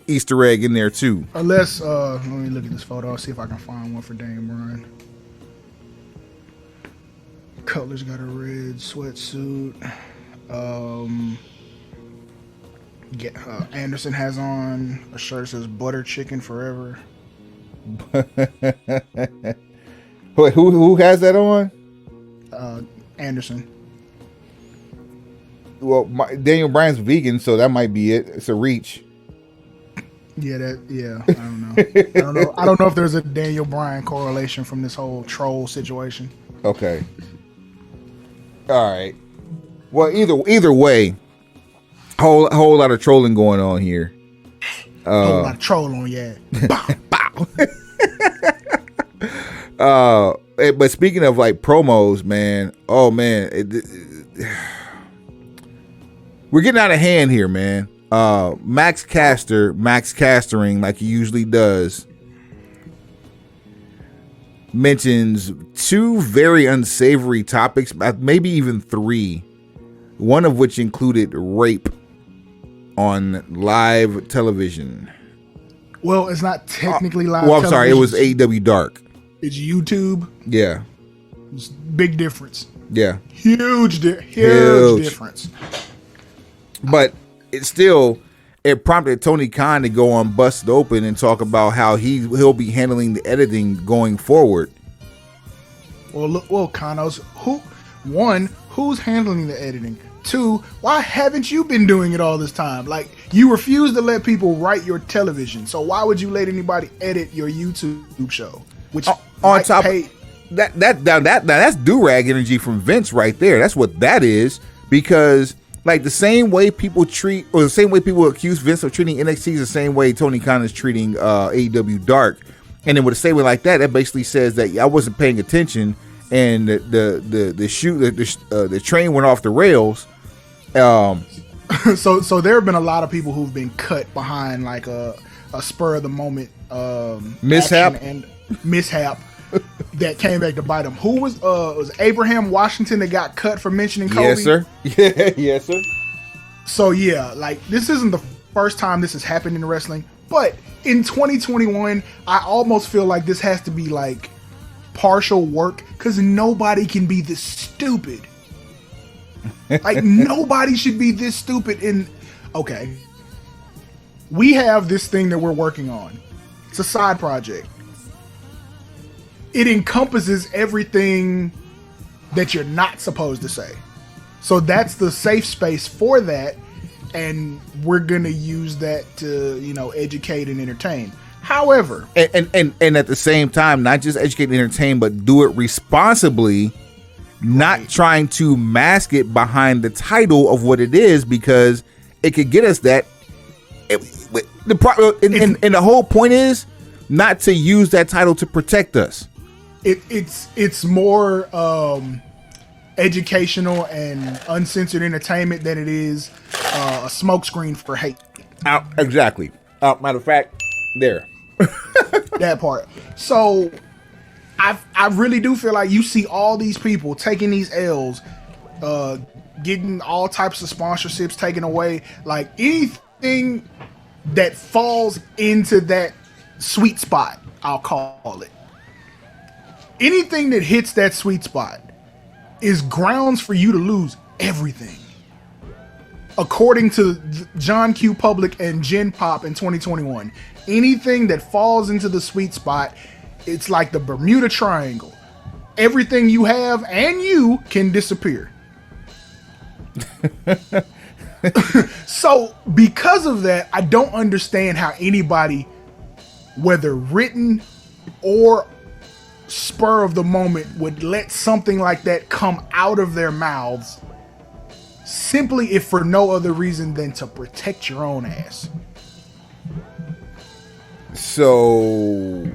Easter egg in there too. Unless let me look at this photo. I'll see if I can find one for Daniel Bryan. Cutler's got a red sweatsuit. Anderson has on a shirt that says "Butter Chicken Forever." Wait, who has that on? Anderson. Well, Daniel Bryan's vegan, so that might be it. It's a reach. Yeah, I don't know. I don't know if there's a Daniel Bryan correlation from this whole troll situation. Okay. All right. Well, either way, whole lot of trolling going on here. Whole lot of troll on, yeah. Bow. But speaking of like promos, man. Oh man, we're getting out of hand here, man. Max Castering, like he usually does, mentions two very unsavory topics, maybe even three, one of which included rape on live television. Well, it's not technically live television. Sorry, it was AEW Dark. It's YouTube. Yeah. It's big difference. Yeah. Huge difference. But it prompted Tony Khan to go on Busted Open and talk about how he'll be handling the editing going forward. Well, Kanos, who's handling the editing? 2, why haven't you been doing it all this time? Like, you refuse to let people write your television, so why would you let anybody edit your YouTube show? Which on top of that's do-rag energy from Vince right there. That's what that is, because like the same way people accuse Vince of treating NXT is the same way Tony Khan is treating AEW Dark. And then with a statement like that basically says that I wasn't paying attention and the train went off the rails. So there have been a lot of people who've been cut behind like a spur of the moment mishap that came back to bite him. Who was Abraham Washington that got cut for mentioning Kobe? Yes, sir. Yes, sir. So yeah, like this isn't the first time this has happened in wrestling, but in 2021, I almost feel like this has to be like partial work because nobody can be this stupid. Like nobody should be this stupid. Okay, we have this thing that we're working on. It's a side project. It encompasses everything that you're not supposed to say. So that's the safe space for that. And we're going to use that to, educate and entertain. However. And at the same time, not just educate and entertain, but do it responsibly, not trying to mask it behind the title of what it is, because it could get us that. And the whole point is not to use that title to protect us. It's more educational and uncensored entertainment than it is a smokescreen for hate. Exactly. Matter of fact, there. That part. So I really do feel like you see all these people taking these L's, getting all types of sponsorships taken away. Like anything that falls into that sweet spot, I'll call it. Anything that hits that sweet spot is grounds for you to lose everything. According to John Q. Public and Gen Pop in 2021, anything that falls into the sweet spot, it's like the Bermuda Triangle. Everything you have and you can disappear. So because of that, I don't understand how anybody, whether written or spur of the moment, would let something like that come out of their mouths simply if for no other reason than to protect your own ass. So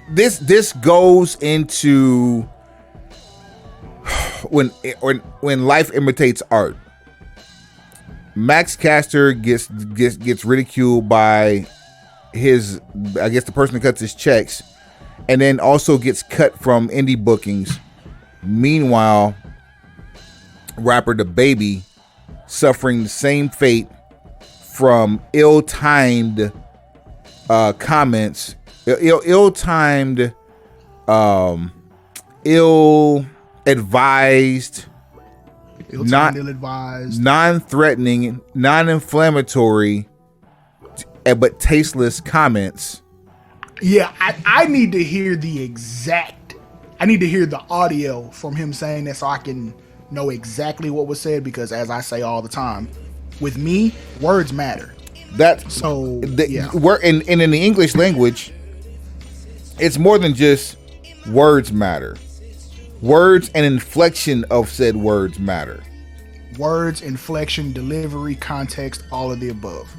this goes into when life imitates art. Max Caster gets ridiculed by his, I guess, the person that cuts his checks, and then also gets cut from indie bookings. Meanwhile, rapper DaBaby suffering the same fate from ill-timed comments, ill-timed, ill-advised ill-advised, non-threatening, non-inflammatory, but tasteless comments. Yeah, I need to hear I need to hear the audio from him saying that so I can know exactly what was said, because as I say all the time, with me, words matter. We're in the English language, it's more than just words matter. Words and inflection of said words matter. Words, inflection, delivery, context, all of the above.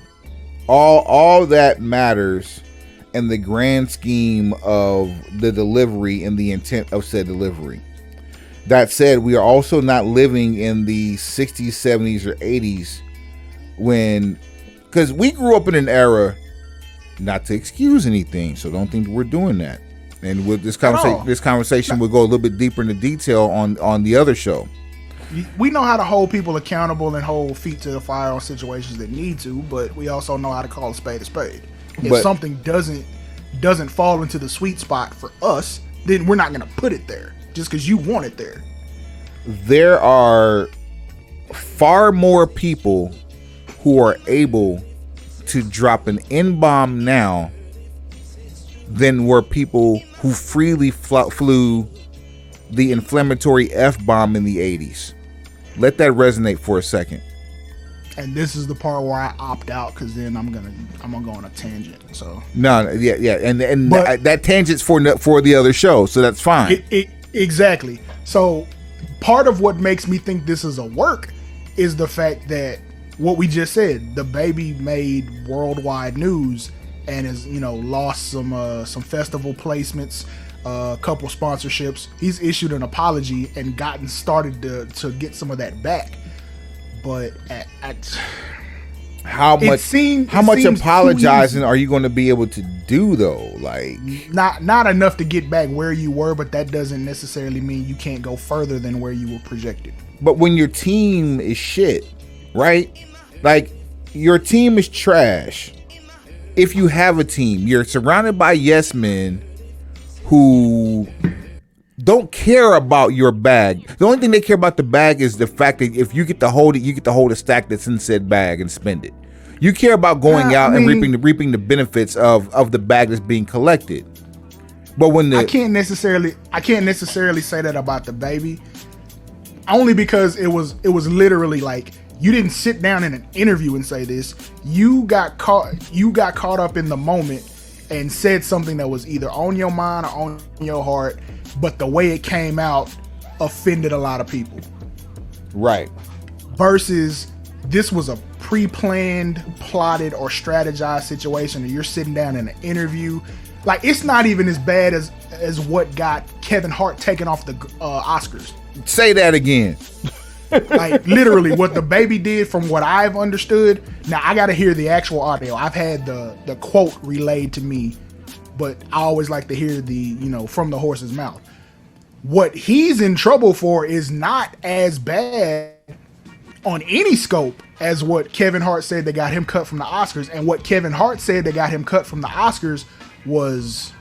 All that matters in the grand scheme of the delivery and the intent of said delivery. That said, we are also not living in the 60s, 70s, or 80s because we grew up in an era, not to excuse anything, so don't think we're doing that. And with this conversation will go a little bit deeper into detail on the other show. We know how to hold people accountable and hold feet to the fire on situations that need to, but we also know how to call a spade a spade. If something doesn't fall into the sweet spot for us, then we're not going to put it there just because you want it there. There are far more people who are able to drop an N-bomb now than were people who freely flew the inflammatory F-bomb in the 80s. Let that resonate for a second. And this is the part where I opt out, because then I'm gonna go on a tangent. So and that tangent's for the other show, so that's fine. Exactly. So part of what makes me think this is a work is the fact that what we just said, the baby made worldwide news and has lost some festival placements, a couple sponsorships. He's issued an apology and gotten started to get some of that back. But how much apologizing are you going to be able to do though? Like not enough to get back where you were, but that doesn't necessarily mean you can't go further than where you were projected. But when your team is shit, right? Like your team is trash. If you have a team, you're surrounded by yes men who don't care about your bag. The only thing they care about the bag is the fact that if you get to hold it, you get to hold a stack that's in said bag and spend it. You care about going out and reaping the benefits of the bag that's being collected. But when I can't necessarily say that about the baby, only because it was literally like, you didn't sit down in an interview and say this. You got caught up in the moment and said something that was either on your mind or on your heart, but the way it came out offended a lot of people. Right. Versus this was a pre-planned, plotted, or strategized situation, and you're sitting down in an interview. Like, it's not even as bad as what got Kevin Hart taken off the Oscars. Say that again. Like, literally what the baby did, from what I've understood. Now I gotta hear the actual audio. I've had the quote relayed to me, but I always like to hear the from the horse's mouth. What he's in trouble for is not as bad on any scope as what Kevin Hart said that got him cut from the Oscars. And what Kevin Hart said that got him cut from the Oscars was,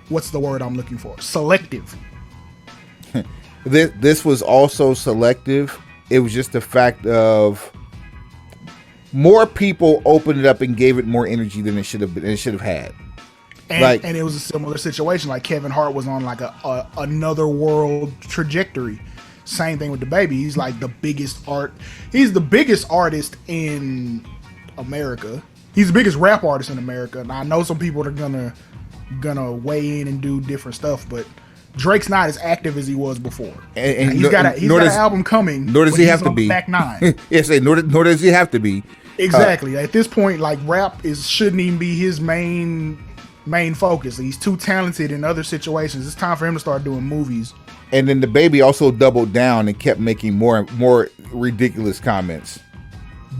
what's the word I'm looking for? Selective. This was also selective. It was just the fact of more people opened it up and gave it more energy than it should have been. It should have had. And it was a similar situation. Like, Kevin Hart was on like another world trajectory. Same thing with the baby. He's like He's the biggest artist in America. He's the biggest rap artist in America. And I know some people are gonna weigh in and do different stuff, but Drake's not as active as he was before. And he's got an album coming. Nor does he have to be. Back nine. Yes, nor does he have to be. Exactly. At this point, like, rap shouldn't even be his main focus. He's too talented in other situations. It's time for him to start doing movies. And then the baby also doubled down and kept making more ridiculous comments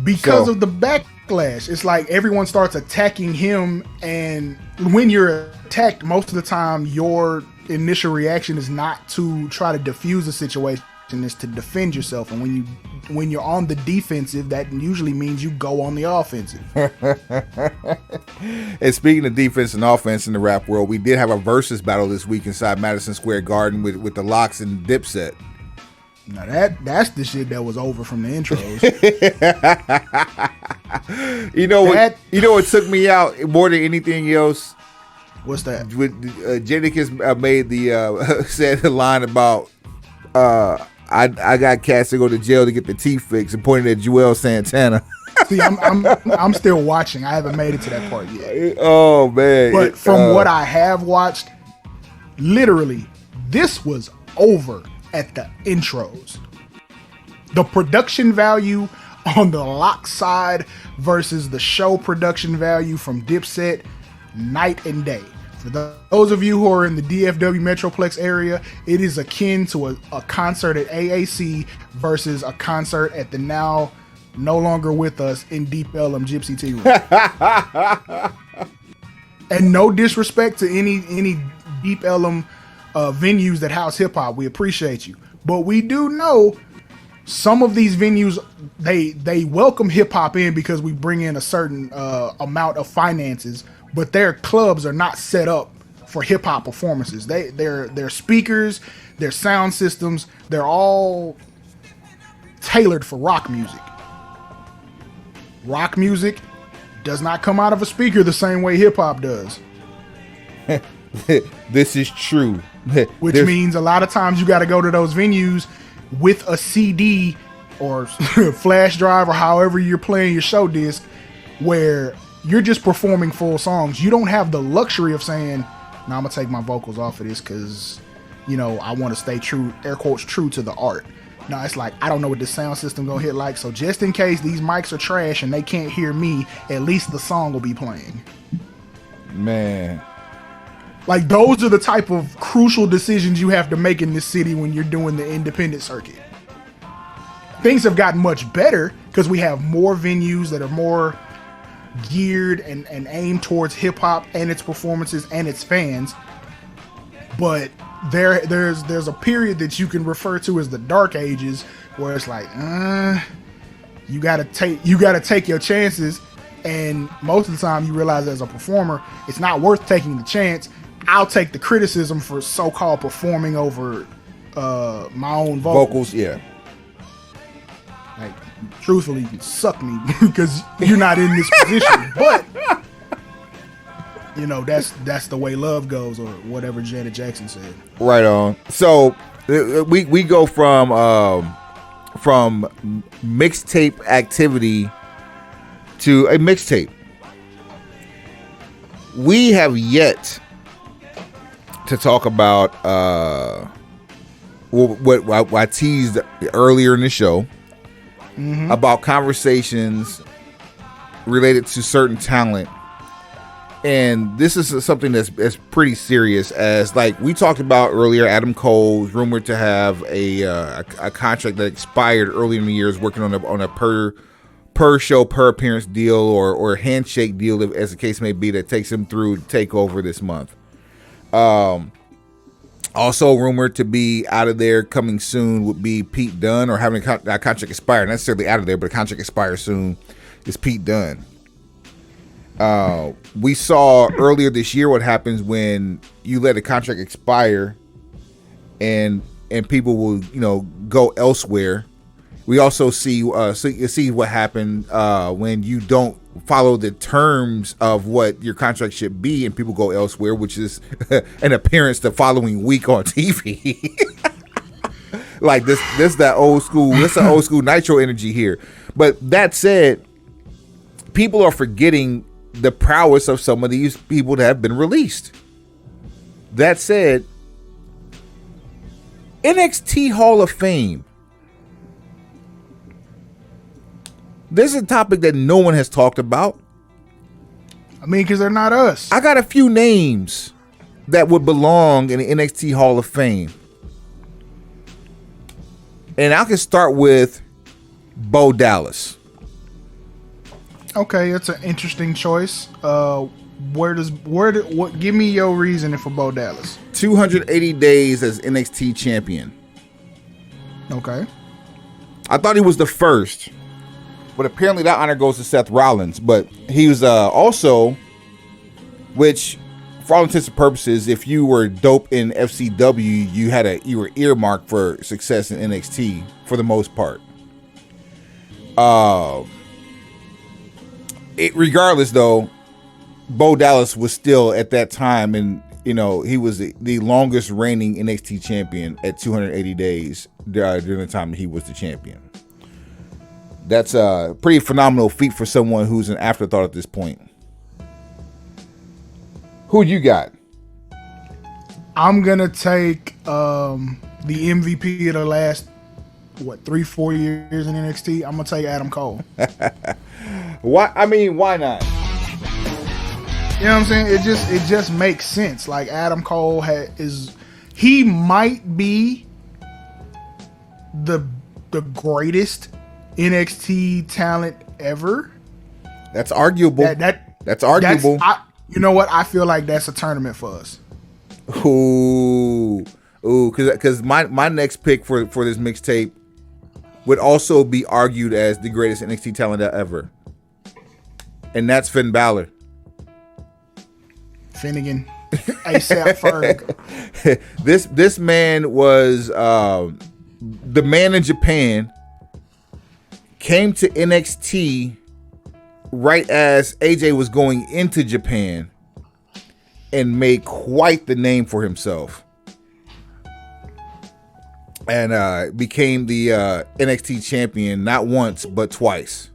because of the backlash. It's like everyone starts attacking him, and when you're attacked, most of the time your initial reaction is not to try to diffuse the situation, is to defend yourself. And when you're on the defensive, that usually means you go on the offensive. And speaking of defense and offense in the rap world, we did have a versus battle this week inside Madison Square Garden with the Locks and Dipset. Now that's the shit that was over from the intros. You know what took me out more than anything else? What's that? With Jadakiss made the said the line about I got cats to go to jail to get the teeth fixed and pointed at Joel Santana. See, I'm still watching. I haven't made it to that part yet. Oh man! But from what I have watched, literally, this was over at the intros. The production value on the Lock side versus the show production value from Dipset, night and day. For those of you who are in the DFW Metroplex area, it is akin to a concert at AAC versus a concert at the now no longer with us in Deep Ellum Gypsy Tea Room. And no disrespect to any Deep Ellum venues that house hip hop, we appreciate you, but we do know some of these venues they welcome hip hop in because we bring in a certain amount of finances, but their clubs are not set up for hip hop performances. Their speakers, their sound systems, they're all tailored for rock music. Rock music does not come out of a speaker the same way hip hop does. This is true. Which means a lot of times you got to go to those venues with a CD or flash drive or however you're playing your show disc, where you're just performing full songs. You don't have the luxury of saying, "No, I'm gonna take my vocals off of this because, I want to stay true, air quotes, true to the art." No, it's like, I don't know what this sound system gonna hit like, so just in case these mics are trash and they can't hear me, at least the song will be playing. Man. Like, those are the type of crucial decisions you have to make in this city when you're doing the independent circuit. Things have gotten much better because we have more venues that are more geared and aimed towards hip hop and its performances and its fans. But there's a period that you can refer to as the dark ages where it's like, you gotta take your chances, and most of the time you realize as a performer it's not worth taking the chance. I'll take the criticism for so-called performing over my own vocals. Yeah. Like, truthfully, you can suck me because you're not in this position. But that's the way love goes, or whatever Janet Jackson said. Right on. So we go from mixtape activity to a mixtape. We have yet to talk about what I teased earlier in the show, about conversations related to certain talent. And this is something that's pretty serious, as like we talked about earlier. Adam Cole is rumored to have a contract that expired early in the year, is working on a per show, per appearance deal or handshake deal, as the case may be, that takes him through Takeover this month. Also rumored to be out of there coming soon would be Pete Dunne, or having that contract expire. Not necessarily out of there, but a contract expire soon is Pete Dunne. We saw earlier this year what happens when you let a contract expire and people will, go elsewhere. We also see what happened when you don't follow the terms of what your contract should be and people go elsewhere, which is an appearance the following week on TV. Like this that old school, this the old school Nitro energy here. But that said, people are forgetting the prowess of some of these people that have been released. That said, NXT Hall of Fame. This is a topic that no one has talked about. I mean, because they're not us. I got a few names that would belong in the NXT Hall of Fame. And I can start with Bo Dallas. Okay, that's an interesting choice. Give me your reasoning for Bo Dallas. 280 days as NXT champion. Okay. I thought he was the first, but apparently that honor goes to Seth Rollins. But he was also, which for all intents and purposes, if you were dope in FCW, you were earmarked for success in NXT for the most part. Regardless, though, Bo Dallas was still at that time, and he was the longest reigning NXT champion at 280 days during the time that he was the champion. That's a pretty phenomenal feat for someone who's an afterthought at this point. Who you got? I'm gonna take the MVP of the last 3-4 years in NXT. I'm gonna take Adam Cole. Why? I mean, why not? You know what I'm saying? It just makes sense. Like, Adam Cole he might be the greatest NXT talent ever. That's arguable. That's arguable. You know what? I feel like that's a tournament for us. Ooh, because my next pick for this mixtape would also be argued as the greatest NXT talent ever, and that's Finn Balor. Finnegan, ASAP Ferg. This man was the man in Japan. Came to NXT right as AJ was going into Japan and made quite the name for himself, and became the NXT champion not once but twice.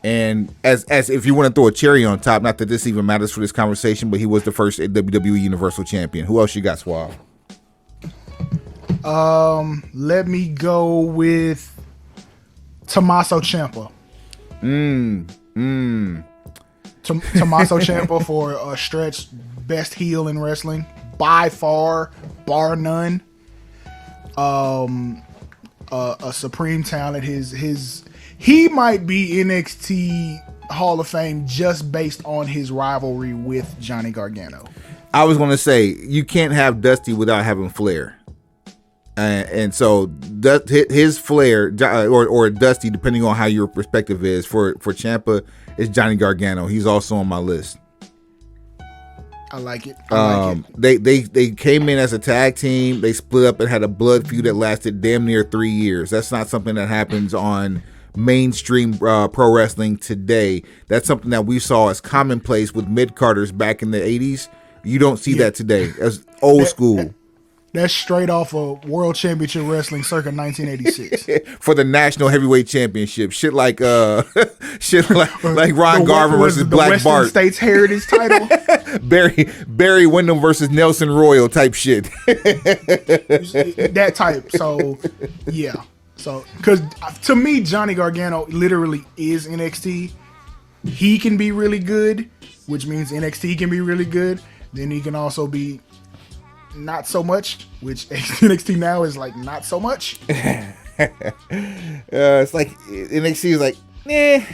And as if you want to throw a cherry on top, not that this even matters for this conversation, but he was the first WWE Universal Champion. Who else you got, Suave? Let me go with Tommaso Ciampa. Tommaso Ciampa for a stretch, best heel in wrestling by far, bar none. A supreme talent. He might be NXT Hall of Fame just based on his rivalry with Johnny Gargano. I was going to say, you can't have Dusty without having Flair. And so his Flair, or Dusty, depending on how your perspective is, for Ciampa, is Johnny Gargano. He's also on my list. I like it. They came in as a tag team. They split up and had a blood feud that lasted damn near 3 years. That's not something that happens on mainstream pro wrestling today. That's something that we saw as commonplace with mid-carders back in the 80s. You don't see that today. That's old school. That's straight off of World Championship Wrestling circa 1986 for the National Heavyweight Championship. Shit like Ron Garvin versus Black Western Bart. States Heritage title. Barry Windham versus Nelson Royal type shit. That type. So yeah. So because to me, Johnny Gargano literally is NXT. He can be really good, which means NXT can be really good. Then he can also be not so much, which NXT now is like not so much. It's like NXT is like, eh.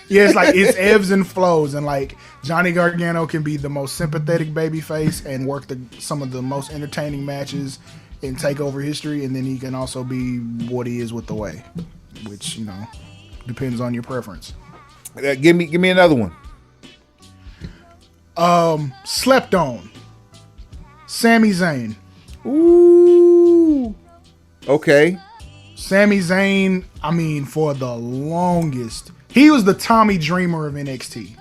Yeah, it's like it's ebbs and flows, and like Johnny Gargano can be the most sympathetic babyface and work some of the most entertaining matches in TakeOver history, and then he can also be what he is with the way, which depends on your preference. Give me another one. Slept on. Sami Zayn. Ooh. Okay. Sami Zayn, I mean, for the longest, he was the Tommy Dreamer of NXT.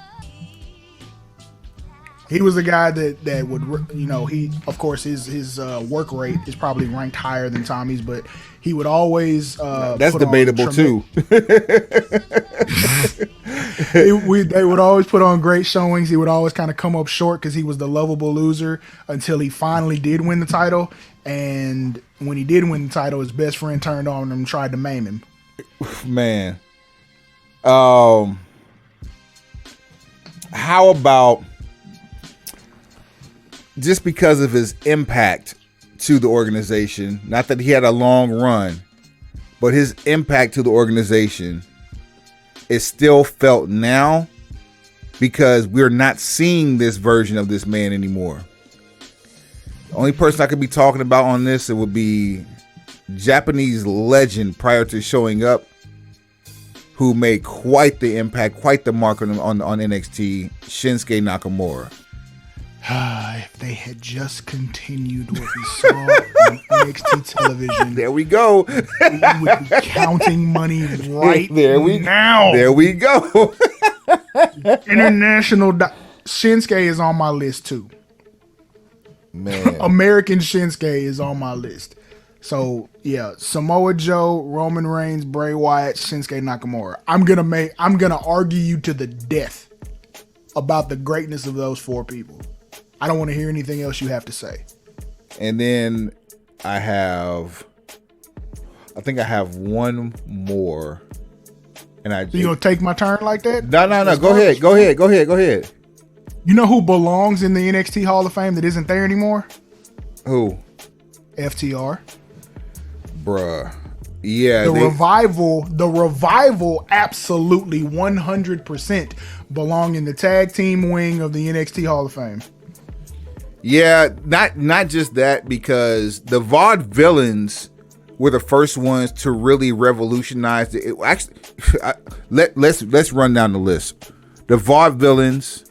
He was the guy that would, he, of course, his work rate is probably ranked higher than Tommy's, but he would always that's debatable too. They would always put on great showings. He would always kind of come up short because he was the lovable loser until he finally did win the title. And when he did win the title, his best friend turned on him and tried to maim him. Man. How about, just because of his impact to the organization, not that he had a long run, but his impact to the organization is still felt now because we're not seeing this version of this man anymore. The only person I could be talking about on this, it would be Japanese legend prior to showing up, who made quite the impact, quite the mark on NXT, Shinsuke Nakamura. If they had just continued what we saw on NXT television, There we go. we would be counting money right now. There we go. International Shinsuke is on my list too. Man. American Shinsuke is on my list. So yeah, Samoa Joe, Roman Reigns, Bray Wyatt, Shinsuke Nakamura. I'm gonna argue you to the death about the greatness of those 4 people. I don't want to hear anything else you have to say. And then I think I have one more. And So you gonna take my turn like that? No. Go ahead. You know who belongs in the NXT Hall of Fame that isn't there anymore? Who? FTR. Bruh. Yeah. The revival absolutely 100% belong in the tag team wing of the NXT Hall of Fame. Yeah, not just that, because the Vaudevillains were the first ones to really revolutionize it. Actually, let's run down the list. The Vaudevillains,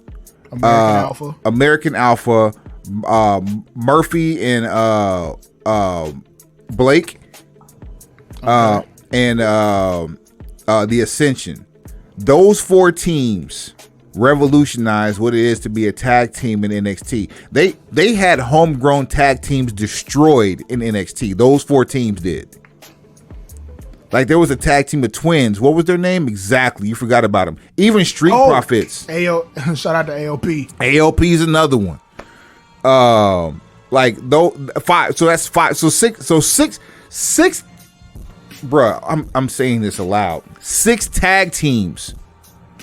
American Alpha, Murphy and Blake, and the Ascension. Those 4 teams revolutionized what it is to be a tag team in NXT. They had homegrown tag teams destroyed in NXT. Those 4 teams did. Like, there was a tag team of twins. What was their name? Exactly. You forgot about them. Even Street Profits. Shout out to AOP. AOP is another one. Like, though 5. So that's 5. So six. Bruh, I'm saying this aloud. 6 tag teams.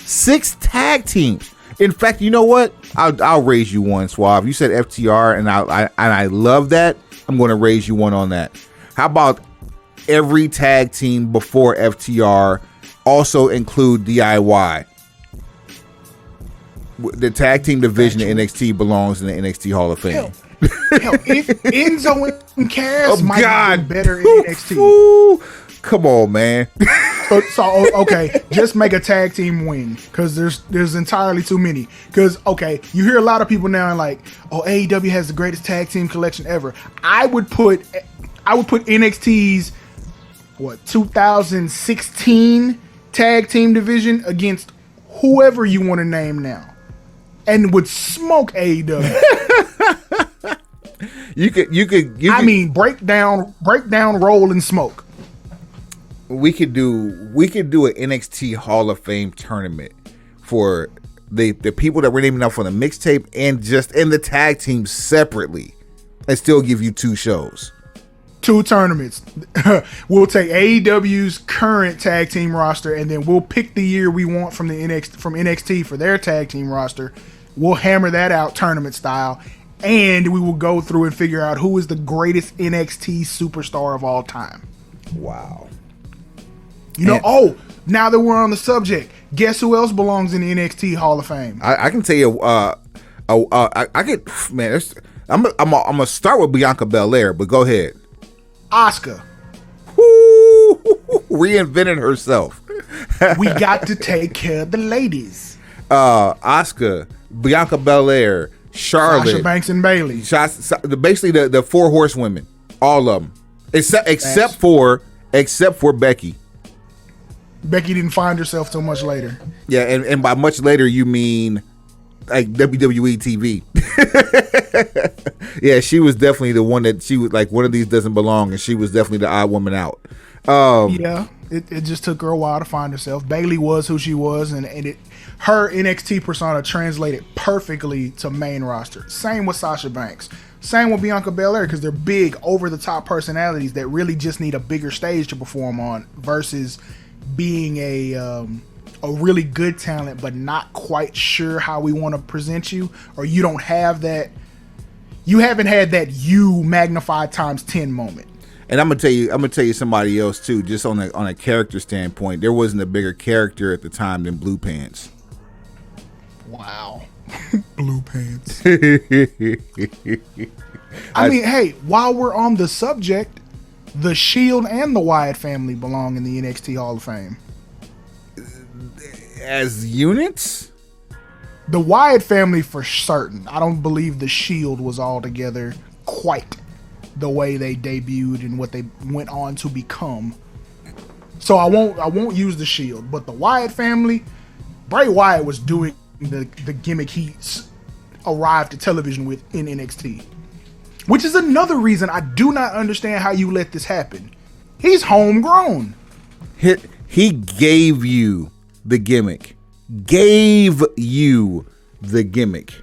6 tag teams. In fact, you know what? I'll raise you one, Suave. You said FTR, and I love that. I'm going to raise you one on that. How about every tag team before FTR also include DIY? The tag team division of NXT belongs in the NXT Hall of Fame. Hell, if Enzo and Cass might have been better in NXT. Come on, man. So okay, just make a tag team wing, because there's entirely too many. Because okay, you hear a lot of people now like, oh, AEW has the greatest tag team collection ever. I would put NXT's 2016 tag team division against whoever you want to name now, and would smoke AEW. You could. I mean, break down, roll, and smoke. We could do an NXT Hall of Fame tournament for the people that we're naming out for the mixtape and the tag team separately, and still give you 2 shows. 2 tournaments. We'll take AEW's current tag team roster, and then we'll pick the year we want from NXT for their tag team roster. We'll hammer that out tournament style, and we will go through and figure out who is the greatest NXT superstar of all time. Wow. Now that we're on the subject, guess who else belongs in the NXT Hall of Fame? I can tell you, I'm gonna start with Bianca Belair, but go ahead. Asuka. Reinvented herself. We got to take care of the ladies. Asuka, Bianca Belair, Charlotte, Sasha Banks and Bayley. Basically the 4 horsewomen, all of them, except for Becky. Becky didn't find herself so much later. Yeah, and by much later you mean like WWE TV. Yeah, she was definitely the one that she was like, one of these doesn't belong, and she was definitely the odd woman out. Yeah, it just took her a while to find herself. Bayley was who she was, and her NXT persona translated perfectly to main roster. Same with Sasha Banks. Same with Bianca Belair, because they're big, over-the-top personalities that really just need a bigger stage to perform on, versus being a really good talent but not quite sure how we want to present you, or you don't have that, you haven't had that you magnified times 10 moment. And I'm gonna tell you somebody else too, just on a character standpoint. There wasn't a bigger character at the time than Blue Pants. Wow. Blue Pants. I mean, hey, while we're on the subject, the Shield and the Wyatt family belong in the NXT Hall of Fame. As units? The Wyatt family for certain. I don't believe the Shield was all together quite the way they debuted and what they went on to become. So I won't use the Shield, but the Wyatt family, Bray Wyatt was doing the gimmick he's arrived to television with in NXT. Which is another reason I do not understand how you let this happen. He's homegrown. He gave you the gimmick. Gave you the gimmick.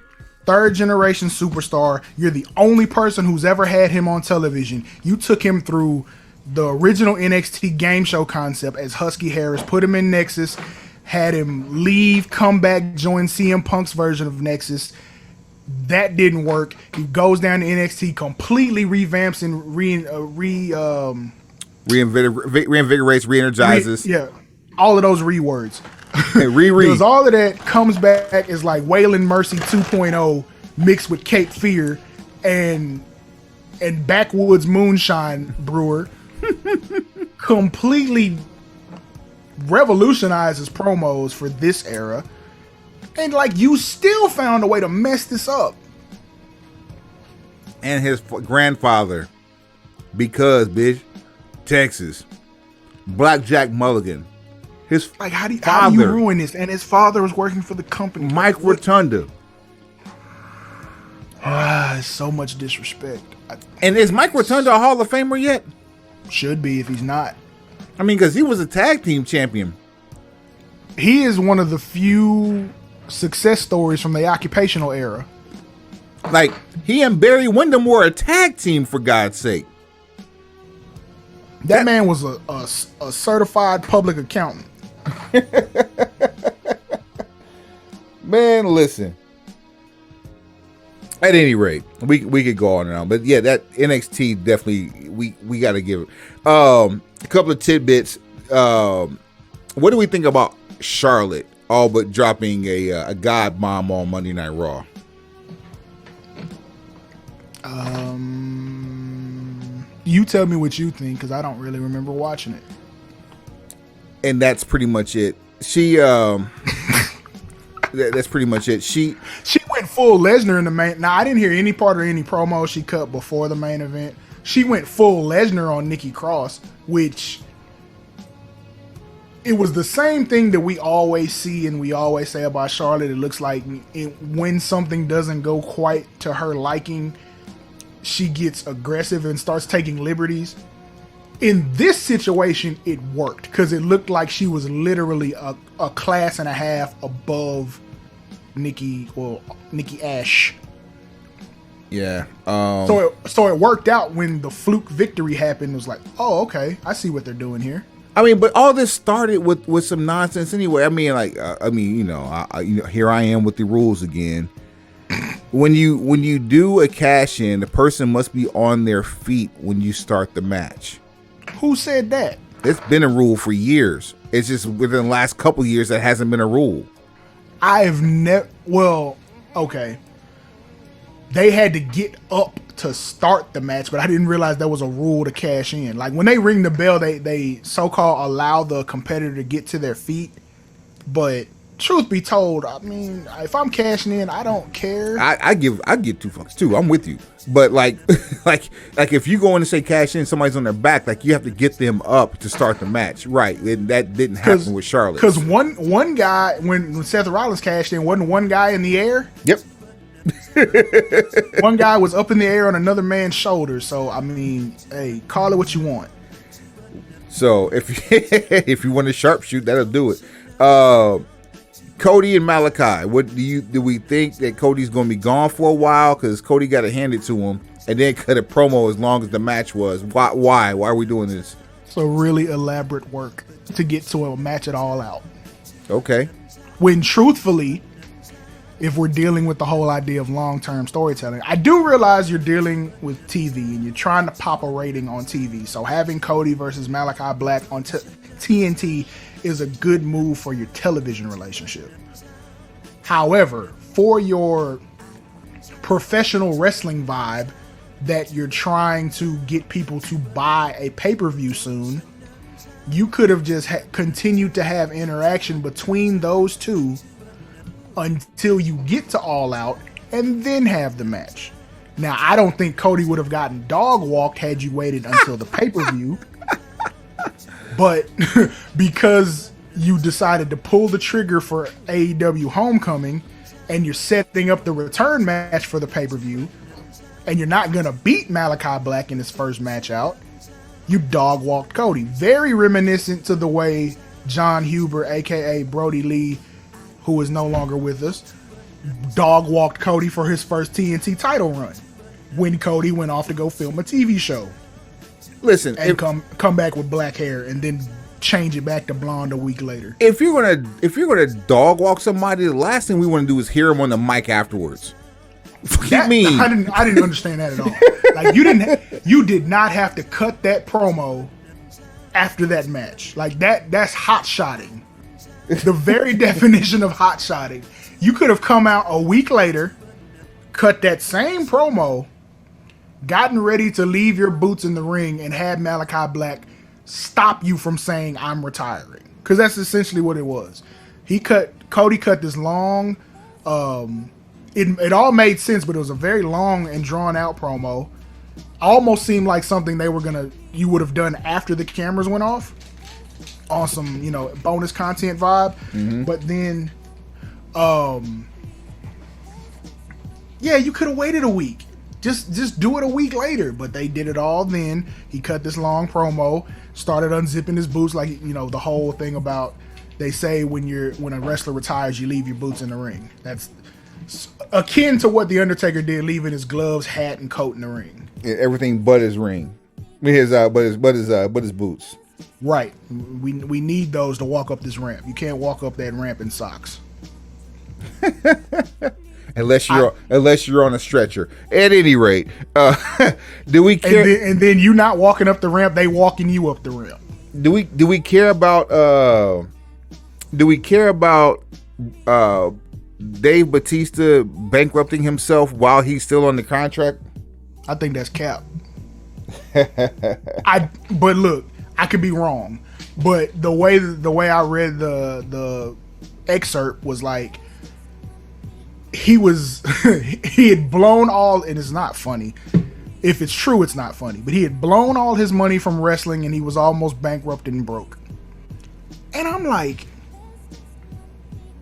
Third generation superstar. You're the only person who's ever had him on television. You took him through the original NXT game show concept as Husky Harris, put him in Nexus, had him leave, come back, join CM Punk's version of Nexus. That didn't work. He goes down to NXT, completely revamps and reinvigorates, re-energizes. All of those words. Because all of that comes back as like Waylon Mercy 2.0 mixed with Cape Fear and Backwoods Moonshine Brewer. Completely revolutionizes promos for this era. And like you still found a way to mess this up. And his grandfather, because bitch, Texas, Blackjack Mulligan. His like how do you ruin this? And his father was working for the company. Mike Rotunda. It's so much disrespect. And is Mike Rotunda a Hall of Famer yet? Should be if he's not. I mean, because he was a tag team champion. He is one of the few success stories from the occupational era. Like, he and Barry Windham were a tag team, for God's sake. That man was a certified public accountant. Man, listen. At any rate, we could go on and on, but yeah, that NXT definitely we got to give it a couple of tidbits. What do we think about Charlotte all but dropping a god bomb on Monday Night Raw? You tell me what you think, because I don't really remember watching it. And that's pretty much it. She that's pretty much it. She went full Lesnar in the main. Now, I didn't hear any part or any promo she cut before the main event. She went full Lesnar on Nikki Cross, which it was the same thing that we always see and we always say about Charlotte. It looks like when something doesn't go quite to her liking, she gets aggressive and starts taking liberties. In this situation, it worked because it looked like she was literally a class and a half above Nikki Ash. Yeah. So it worked out when the fluke victory happened. It was like, oh, okay, I see what they're doing here. I mean, but all this started with some nonsense anyway. I mean, like, here I am with the rules again. When you do a cash in, the person must be on their feet when you start the match. Who said that? It's been a rule for years. It's just within the last couple years that hasn't been a rule. I've never. Well, okay. They had to get up to start the match, but I didn't realize that was a rule to cash in. Like when they ring the bell, they so-called allow the competitor to get to their feet. But truth be told, I mean, if I'm cashing in, I don't care. I get two fucks too. I'm with you. But like if you go in and say cash in, somebody's on their back, like you have to get them up to start the match, right? And that didn't happen with Charlotte. Because one guy, when Seth Rollins cashed in, wasn't one guy in the air? Yep. One guy was up in the air on another man's shoulder. So I mean, hey, call it what you want. So if you want to sharpshoot, that'll do it. Cody and Malachi, do we think that Cody's going to be gone for a while? Because Cody got to hand it to him and then cut a promo as long as the match was. Why are we doing this? So really elaborate work to get to a match it all out. Okay. When truthfully, if we're dealing with the whole idea of long-term storytelling, I do realize you're dealing with TV and you're trying to pop a rating on TV. So having Cody versus Malachi Black on TNT is a good move for your television relationship. However, for your professional wrestling vibe that you're trying to get people to buy a pay-per-view soon, you could have just continued to have interaction between those two until you get to All Out and then have the match. Now, I don't think Cody would have gotten dog walked had you waited until the pay-per-view. But because you decided to pull the trigger for AEW Homecoming and you're setting up the return match for the pay-per-view and you're not going to beat Malachi Black in his first match out, you dog walked Cody. Very reminiscent to the way John Huber, a.k.a. Brody Lee, who is no longer with us, dog walked Cody for his first TNT title run when Cody went off to go film a TV show. Listen, And come back with black hair and then change it back to blonde a week later. if you're gonna dog walk somebody, the last thing we want to do is hear him on the mic afterwards. I didn't understand that at all. Like you did not have to cut that promo after that match. Like that's hot shotting. The very definition of hot shotting. You could have come out a week later, cut that same promo, gotten ready to leave your boots in the ring, and had Malachi Black stop you from saying I'm retiring. Because that's essentially what it was. Cody cut this long, it all made sense, but it was a very long and drawn out promo. Almost seemed like something you would have done after the cameras went off on some, bonus content vibe. Mm-hmm. But then, you could have waited a week. Just do it a week later. But they did it all then. He cut this long promo, started unzipping his boots, like, the whole thing about, they say when a wrestler retires, you leave your boots in the ring. That's akin to what The Undertaker did, leaving his gloves, hat, and coat in the ring. Yeah, everything but his ring. But his boots. Right. We need those to walk up this ramp. You can't walk up that ramp in socks. Unless you're on a stretcher. At any rate, do we care? And then you not walking up the ramp, they walking you up the ramp. Do we care about Dave Bautista bankrupting himself while he's still on the contract? I think that's cap. But look, I could be wrong. But the way I read the excerpt was like, he had blown all, and it's not funny. If it's true, it's not funny. But he had blown all his money from wrestling, and he was almost bankrupt and broke. And I'm like,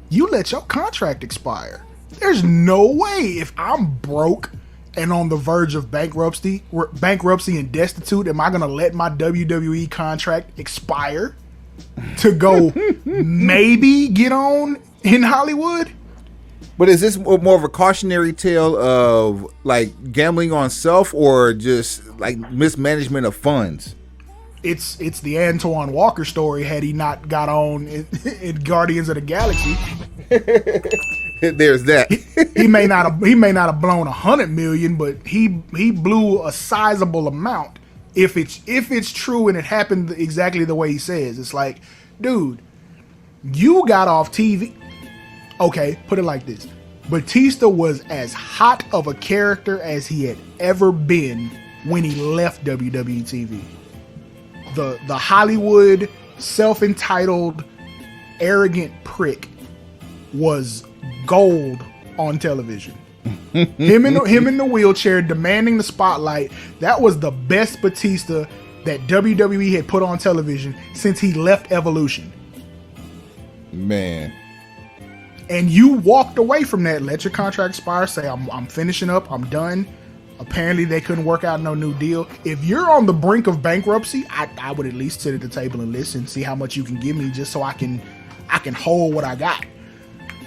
you let your contract expire. There's no way if I'm broke and on the verge of bankruptcy and destitute, am I going to let my WWE contract expire to go maybe get on in Hollywood? But is this more of a cautionary tale of like gambling on self or just like mismanagement of funds? It's the Antoine Walker story had he not got on in Guardians of the Galaxy. There's that. he may not have blown $100 million, but he blew a sizable amount. If it's true and it happened exactly the way he says, it's like, dude, you got off TV. Okay, put it like this. Batista was as hot of a character as he had ever been when he left WWE TV. The Hollywood, self-entitled, arrogant prick was gold on television. him in the wheelchair demanding the spotlight. That was the best Batista that WWE had put on television since he left Evolution. Man. And you walked away from that, let your contract expire, say, I'm finishing up, I'm done. Apparently they couldn't work out no new deal. If you're on the brink of bankruptcy, I would at least sit at the table and listen, see how much you can give me just so I can hold what I got.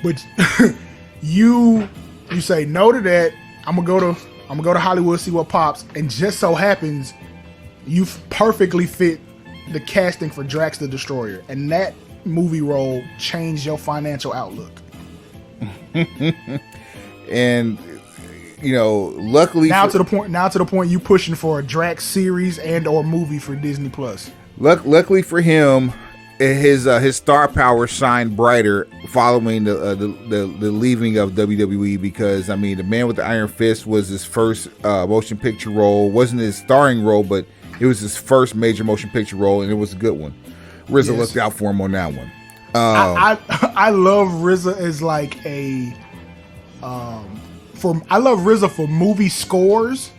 But you say no to that, I'm gonna go to Hollywood, see what pops, and just so happens you perfectly fit the casting for Drax the Destroyer, and that movie role changed your financial outlook. And luckily to the point you pushing for a Drax series and or movie for Disney Plus. Luckily for him, his star power shined brighter following the leaving of WWE, because the Man with the Iron Fist was his first motion picture role. Wasn't his starring role, but it was his first major motion picture role, and it was a good one. RZA looked out for him on that one. I love RZA as like a I love RZA for movie scores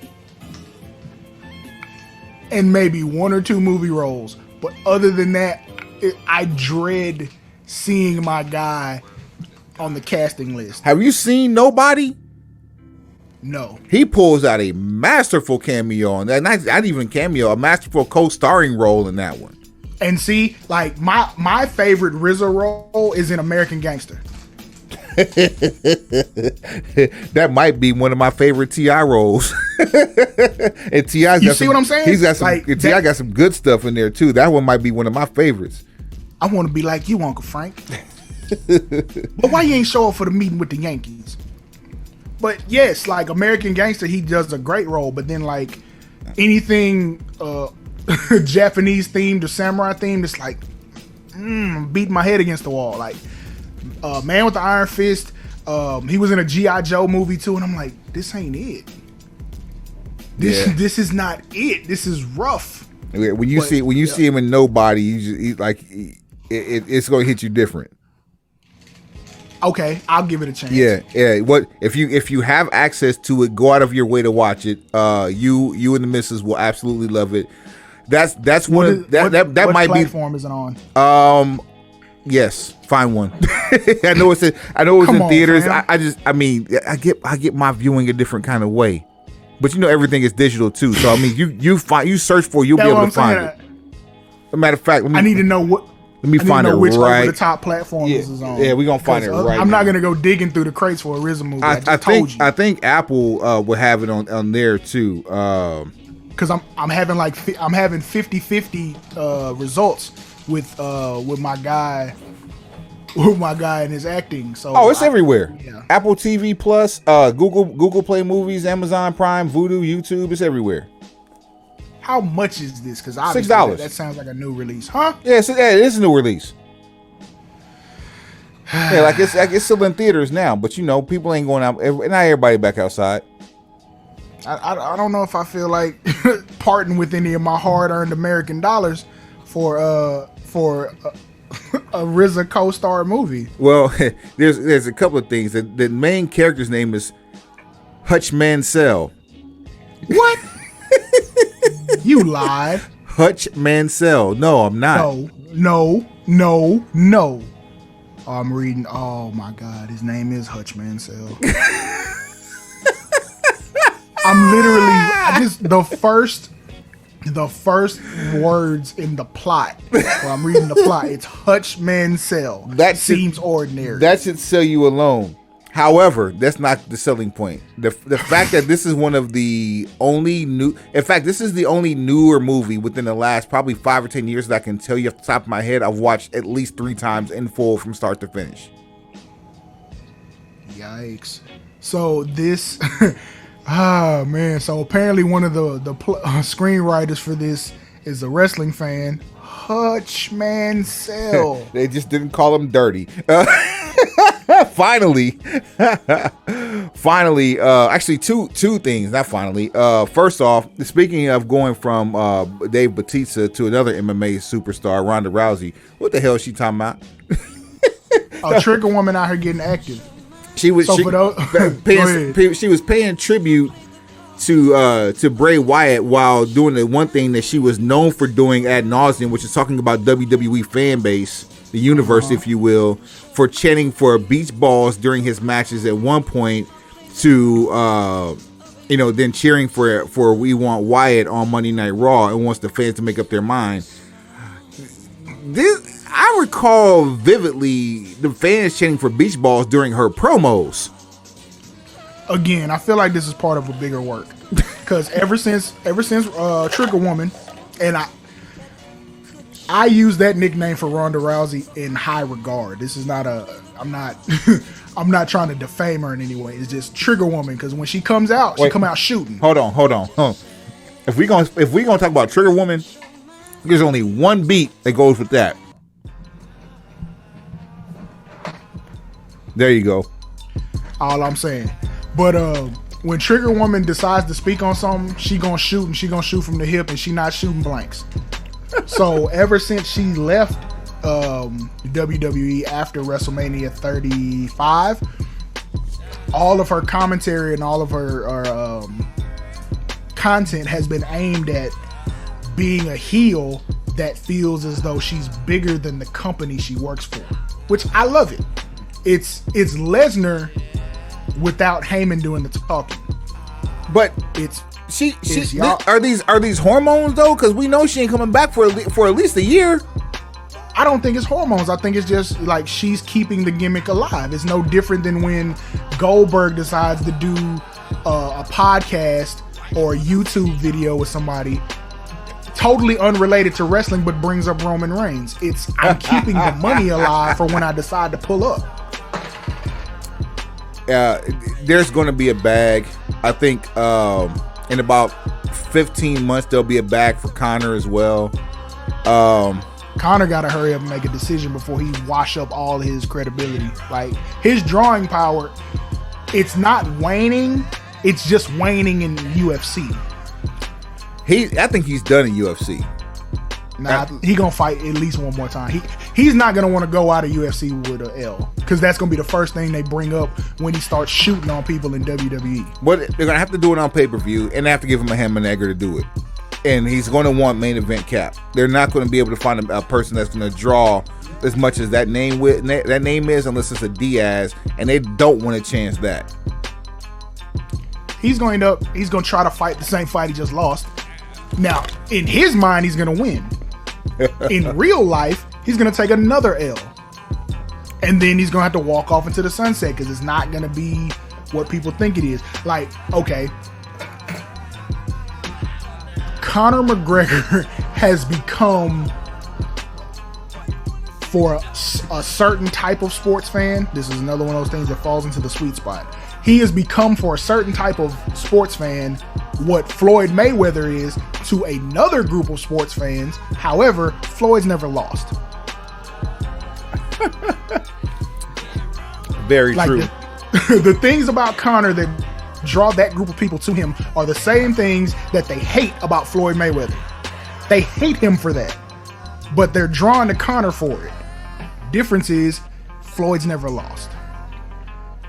and maybe one or two movie roles. But other than that, I dread seeing my guy on the casting list. Have you seen Nobody? No. He pulls out a masterful cameo on that. Not even cameo, a masterful co-starring role in that one. And see, like my favorite RZA role is in American Gangster. That might be one of my favorite T.I. roles. And T.I.'s You got see some, what I'm saying? He's got some. Like, T.I. got some good stuff in there too. That one might be one of my favorites. I want to be like you, Uncle Frank. But why you ain't show up for the meeting with the Yankees? But yes, like American Gangster, he does a great role. But then like anything Japanese themed or samurai themed, it's like beating my head against the wall. Like Man with the Iron Fist, he was in a G.I. Joe movie too, and I'm like, this ain't it. This is not it. This is rough. When you see him in Nobody, it's going to hit you different. Okay, I'll give it a chance. Yeah. What if you have access to it? Go out of your way to watch it. You and the missus will absolutely love it. That's one that might be. What platform is it on? Yes, find one. I know it's in theaters. Fam. I get my viewing a different kind of way, but everything is digital too. So I mean, you search for it, you'll be able to find it. As a matter of fact, I need to know what. Let me find it which right. over the top platforms is on. Yeah, we're gonna find it right. I'm not gonna go digging through the crates for a RZA movie. I think Apple will have it on there too. Because I'm having 50-50 results with my guy and his acting. So it's everywhere. Yeah. Apple TV Plus, Google Play Movies, Amazon Prime, Vudu, YouTube. It's everywhere. How much is this? Because $6. That sounds like a new release, huh? Yeah, it is a new release. Yeah, it's still in theaters now, but people ain't going out. Not everybody back outside. I don't know if I feel like parting with any of my hard-earned American dollars for a RZA co-star movie. Well, there's a couple of things. The main character's name is Hutch Mansell. What? You lied. Hutch Mansell. No, I'm not. No. I'm reading. Oh my God, his name is Hutch Mansell. I'm literally the first words in the plot. Where I'm reading the plot. It's Hutch Mansell. That seems ordinary. That should sell you alone. However, that's not the selling point. The fact that this is one of the only this is the only newer movie within the last probably 5 or 10 years that I can tell you off the top of my head I've watched at least 3 times in full from start to finish. Yikes. So this, man. So apparently one of the screenwriters for this is a wrestling fan, Hutch Mansell. They just didn't call him dirty. Finally, actually two things, not finally. First off, speaking of going from Dave Bautista to another MMA superstar, Ronda Rousey, what the hell is she talking about? A trigger woman out here getting active. She was paying tribute to Bray Wyatt while doing the one thing that she was known for doing ad nauseum, which is talking about WWE fan base, the universe, if you will, for chanting for beach balls during his matches at one point to then cheering for We Want Wyatt on Monday Night Raw and wants the fans to make up their mind. I recall vividly the fans chanting for beach balls during her promos. Again, I feel like this is part of a bigger work because ever since Trigger Woman, and I use that nickname for Ronda Rousey in high regard. This is not I'm not trying to defame her in any way. It's just Trigger Woman because when she comes out, she come out shooting. Hold on. If we gonna talk about Trigger Woman, there's only one beat that goes with that. There you go. All I'm saying. But when Trigger Woman decides to speak on something, she gonna shoot, and she gonna shoot from the hip, and she not shooting blanks. So ever since she left WWE after WrestleMania 35, all of her commentary and all of her content has been aimed at being a heel that feels as though she's bigger than the company she works for, which I love it. It's Lesnar without Heyman doing the talking. But are these hormones though? Because we know she ain't coming back for at least a year. I don't think it's hormones. I think it's just like she's keeping the gimmick alive. It's no different than when Goldberg decides to do a podcast or a YouTube video with somebody totally unrelated to wrestling, but brings up Roman Reigns. I'm keeping the money alive for when I decide to pull up. There's going to be a bag. I think in about 15 months there'll be a bag for Connor as well. Connor got to hurry up and make a decision before he wash up all his credibility. Like, his drawing power, it's not waning, it's just waning in UFC. I think he's done in UFC. Nah, he gonna fight at least one more time. He's not gonna want to go out of UFC with an L, because that's gonna be the first thing they bring up when he starts shooting on people in WWE. But they're gonna have to do it on pay-per-view, and they have to give him a hammer and egger to do it. And he's going to want main event cap. They're not going to be able to find a person that's going to draw as much as that name is, unless it's a Diaz, and they don't want to chance that. He's going to try to fight the same fight he just lost. Now, in his mind, he's going to win. In real life, he's going to take another L, and then he's going to have to walk off into the sunset, because it's not going to be what people think it is. Like, okay, Conor McGregor has become, for a certain type of sports fan, this is another one of those things that falls into the sweet spot. He has become, for a certain type of sports fan, what Floyd Mayweather is to another group of sports fans. However, Floyd's never lost. Very true. The things about Conor that draw that group of people to him are the same things that they hate about Floyd Mayweather. They hate him for that, but they're drawn to Conor for it. Difference is, Floyd's never lost.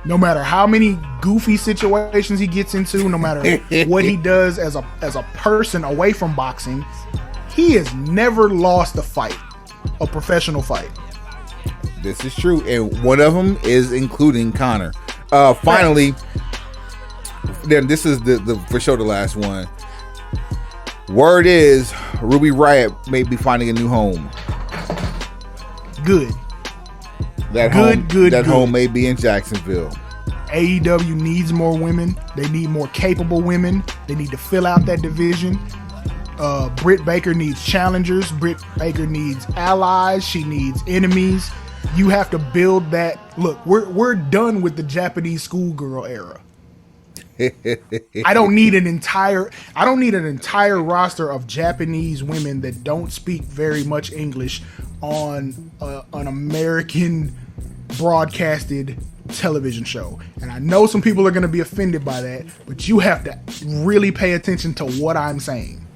No matter how many goofy situations he gets into, no matter what he does as a person away from boxing, he has never lost a fight, a professional fight. This is true, and one of them is including Conor. Finally, then this is the for sure the last one. Word is Ruby Riott may be finding a new home. Good. That home may be in Jacksonville. AEW needs more women. They need more capable women. They need to fill out that division. Britt Baker needs challengers. Britt Baker needs allies. She needs enemies. You have to build that. Look, we're done with the Japanese schoolgirl era. I don't need an entire roster of Japanese women that don't speak very much English on an American broadcasted television show. And I know some people are going to be offended by that, but you have to really pay attention to what I'm saying.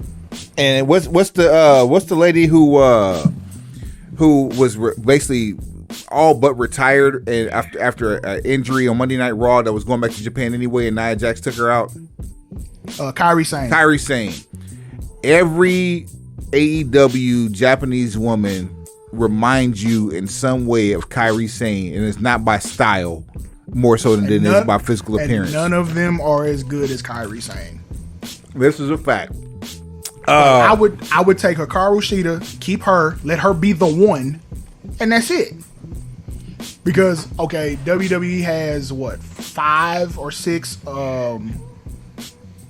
And what's the lady who was basically all but retired, and after an injury on Monday Night Raw that was going back to Japan anyway, and Nia Jax took her out? Kairi Sane. Every AEW Japanese woman reminds you in some way of Kairi Sane, and it's not by style more so than it is by physical appearance. None of them are as good as Kairi Sane. This is a fact. I would take Hikaru Shida, keep her, let her be the one, and that's it. Because, okay, WWE has, 5 or 6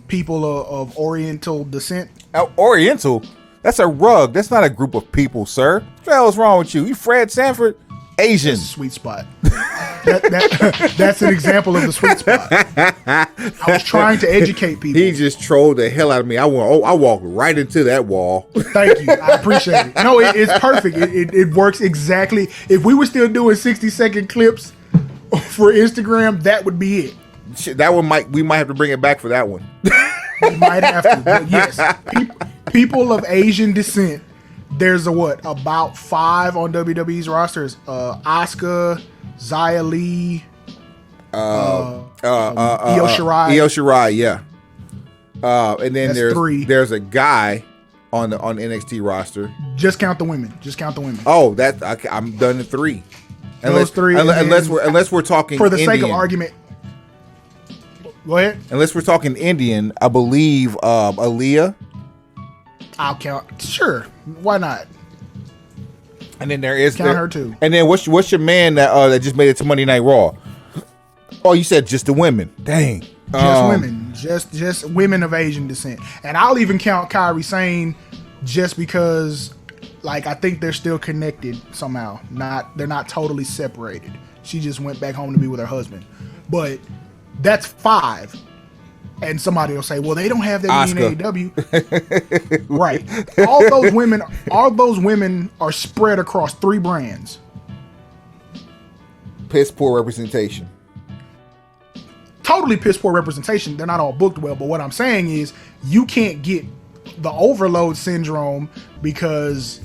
people of Oriental descent? Oriental? That's a rug. That's not a group of people, sir. What the hell is wrong with you? You Fred Sanford? Asian. That's a sweet spot. That's an example of the sweet spot. I was trying to educate people. He just trolled the hell out of me. I walked right into that wall. Thank you. I appreciate it. No, it's perfect. It works exactly. If we were still doing 60-second clips for Instagram, that would be it. That one we might have to bring it back for that one. We might have to. But yes, people of Asian descent there's about 5 on WWE's rosters. Asuka, Xia Li, Io Shirai. Io Shirai, yeah. And then That's 3. There's a guy on the NXT roster. Just count the women. Oh, I'm done at 3. Those 3. Unless we're talking for the Indian. sake of argument. Go ahead. Unless we're talking Indian, I believe Aaliyah. I'll count. Sure, why not? And then there is count her too. And then what's your man that just made it to Monday Night Raw? Oh, you said just the women. Dang. Just women. Just women of Asian descent. And I'll even count Kairi Sane just because, like, I think they're still connected somehow. They're not totally separated. She just went back home to be with her husband. But that's 5. And somebody will say, well, they don't have that in AEW. Right. All those women are spread across 3 brands. Piss poor representation. Totally piss poor representation. They're not all booked well, but what I'm saying is you can't get the overload syndrome because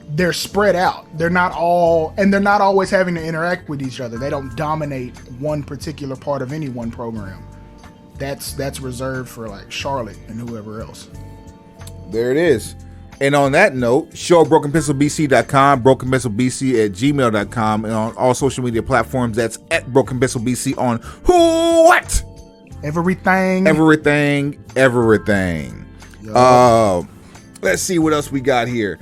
they're spread out. They're not always having to interact with each other. They don't dominate one particular part of any one program. That's reserved for like Charlotte and whoever else. There it is. And on that note, show at brokenpencilbc.com, brokenpencilbc@gmail.com, and on all social media platforms, that's at brokenpencilbc on what? Everything. Let's see what else we got here.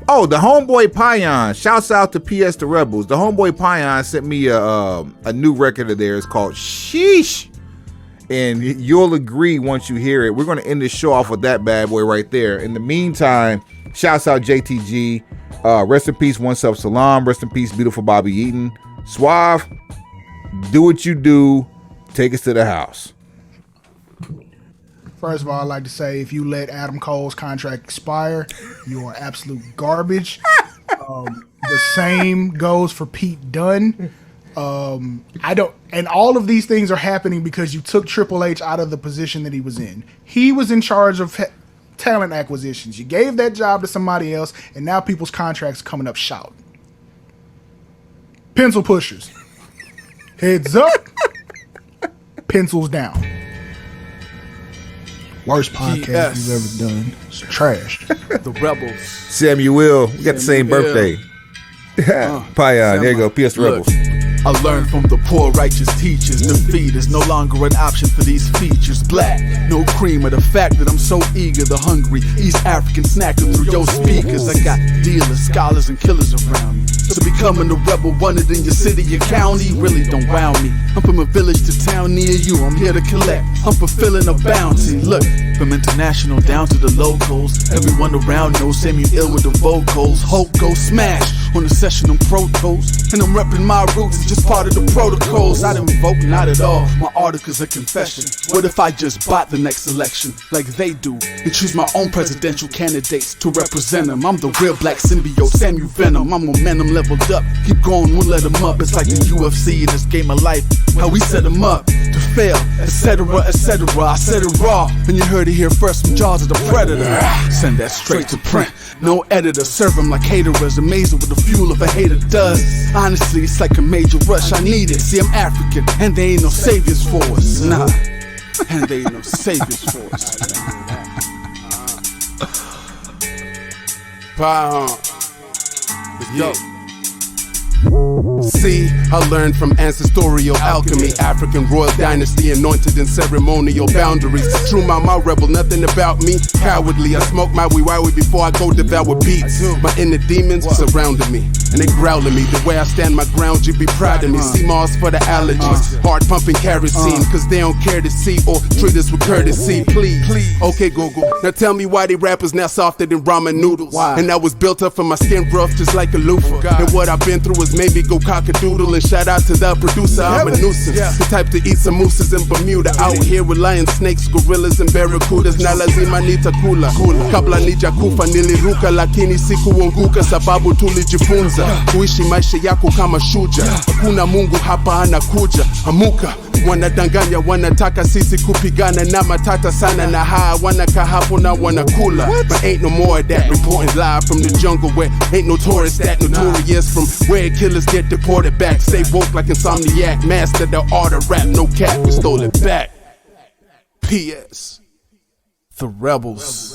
Oh, the homeboy Payan. Shouts out to PS the Rebels. The homeboy Payan sent me a new record of theirs called SHEEESH. And you'll agree once you hear it. We're going to end this show off with that bad boy right there. In the meantime, shouts out JTG. Rest in peace, One Self Salaam. Rest in peace, beautiful Bobby Eaton. Suave, do what you do. Take us to the house. First of all, I'd like to say if you let Adam Cole's contract expire, you are absolute garbage. The same goes for Pete Dunne. And all of these things are happening because you took Triple H out of the position that he was in. He was in charge of talent acquisitions. You gave that job to somebody else, and now people's contracts are coming up short. Pencil pushers. Heads up. Pencils down. Worst podcast you've ever done. It's trash. The Rebels. Samuel, we got the same birthday. Payan, there you go. PS Rebels. I learned from the poor righteous teachers. Defeat is no longer an option for these features. Black, no cream of the fact that I'm so eager. The hungry East African snacking through your speakers. I got dealers, scholars, and killers around me. So becoming a rebel wanted in your city, your county, really don't wow me. I'm from a village to town near you. I'm here to collect. I'm fulfilling a bounty. Look, from international down to the locals. Everyone around knows Samuel with the vocals. Hope go smash on the session on Pro Tools. And I'm repping my roots. It's just part of the protocols. I didn't vote, not at all. My article's a confession. What if I just bought the next election like they do and choose my own presidential candidates to represent them? I'm the real black symbiote, Samuel Venom. I'm momentum leveled up. Keep going, won't let them up. It's like the UFC in this game of life. How we set them up to fail, etc., etc. I said it raw, and you heard it here first from Jaws of the Predator. Send that straight to print. No editor, serve them like haterers. Amazing what the fuel of a hater does. Honestly, it's like a major rush. I need it. See, I'm African, and they ain't no saviors for us. Nah, and they ain't no saviors for us. Let's go. See, I learned from ancestorial alchemy, African royal dynasty anointed in ceremonial boundaries. True my rebel, nothing about me cowardly. I smoke my wee before I go devour beats. My inner demons surrounding me, and they growling me. The way I stand my ground, you be proud of me. See Mars for the allergies, hard pumping kerosene, cause they don't care to see or treat us with courtesy. Please. Okay, Google, now tell me why they rappers now softer than ramen noodles. And I was built up from my skin rough just like a loofah. And what I've been through has made me go cock-a-doodle. And shout out to the producer, I'm a nuisance. The type to eat some mooses in Bermuda. Out here with lion snakes, gorillas and barracudas. Na lazima nitakula kabla nijakufa. Niliruka lakini sikuanguka sababu tulijifunza. kuishi maisha yako kama shuja. Hakuna Mungu hapa anakuja, amuka. Wanadanganya, wanataka sisi kupigana na matata sana, na wanakaa hapo na wanakula. But ain't no more of that, reporting live from the jungle where ain't no tourist that notorious from where killers get deported back. Stay woke like Insomniac, master the art of rap, no cap, we stole it back. P.S. The rebels.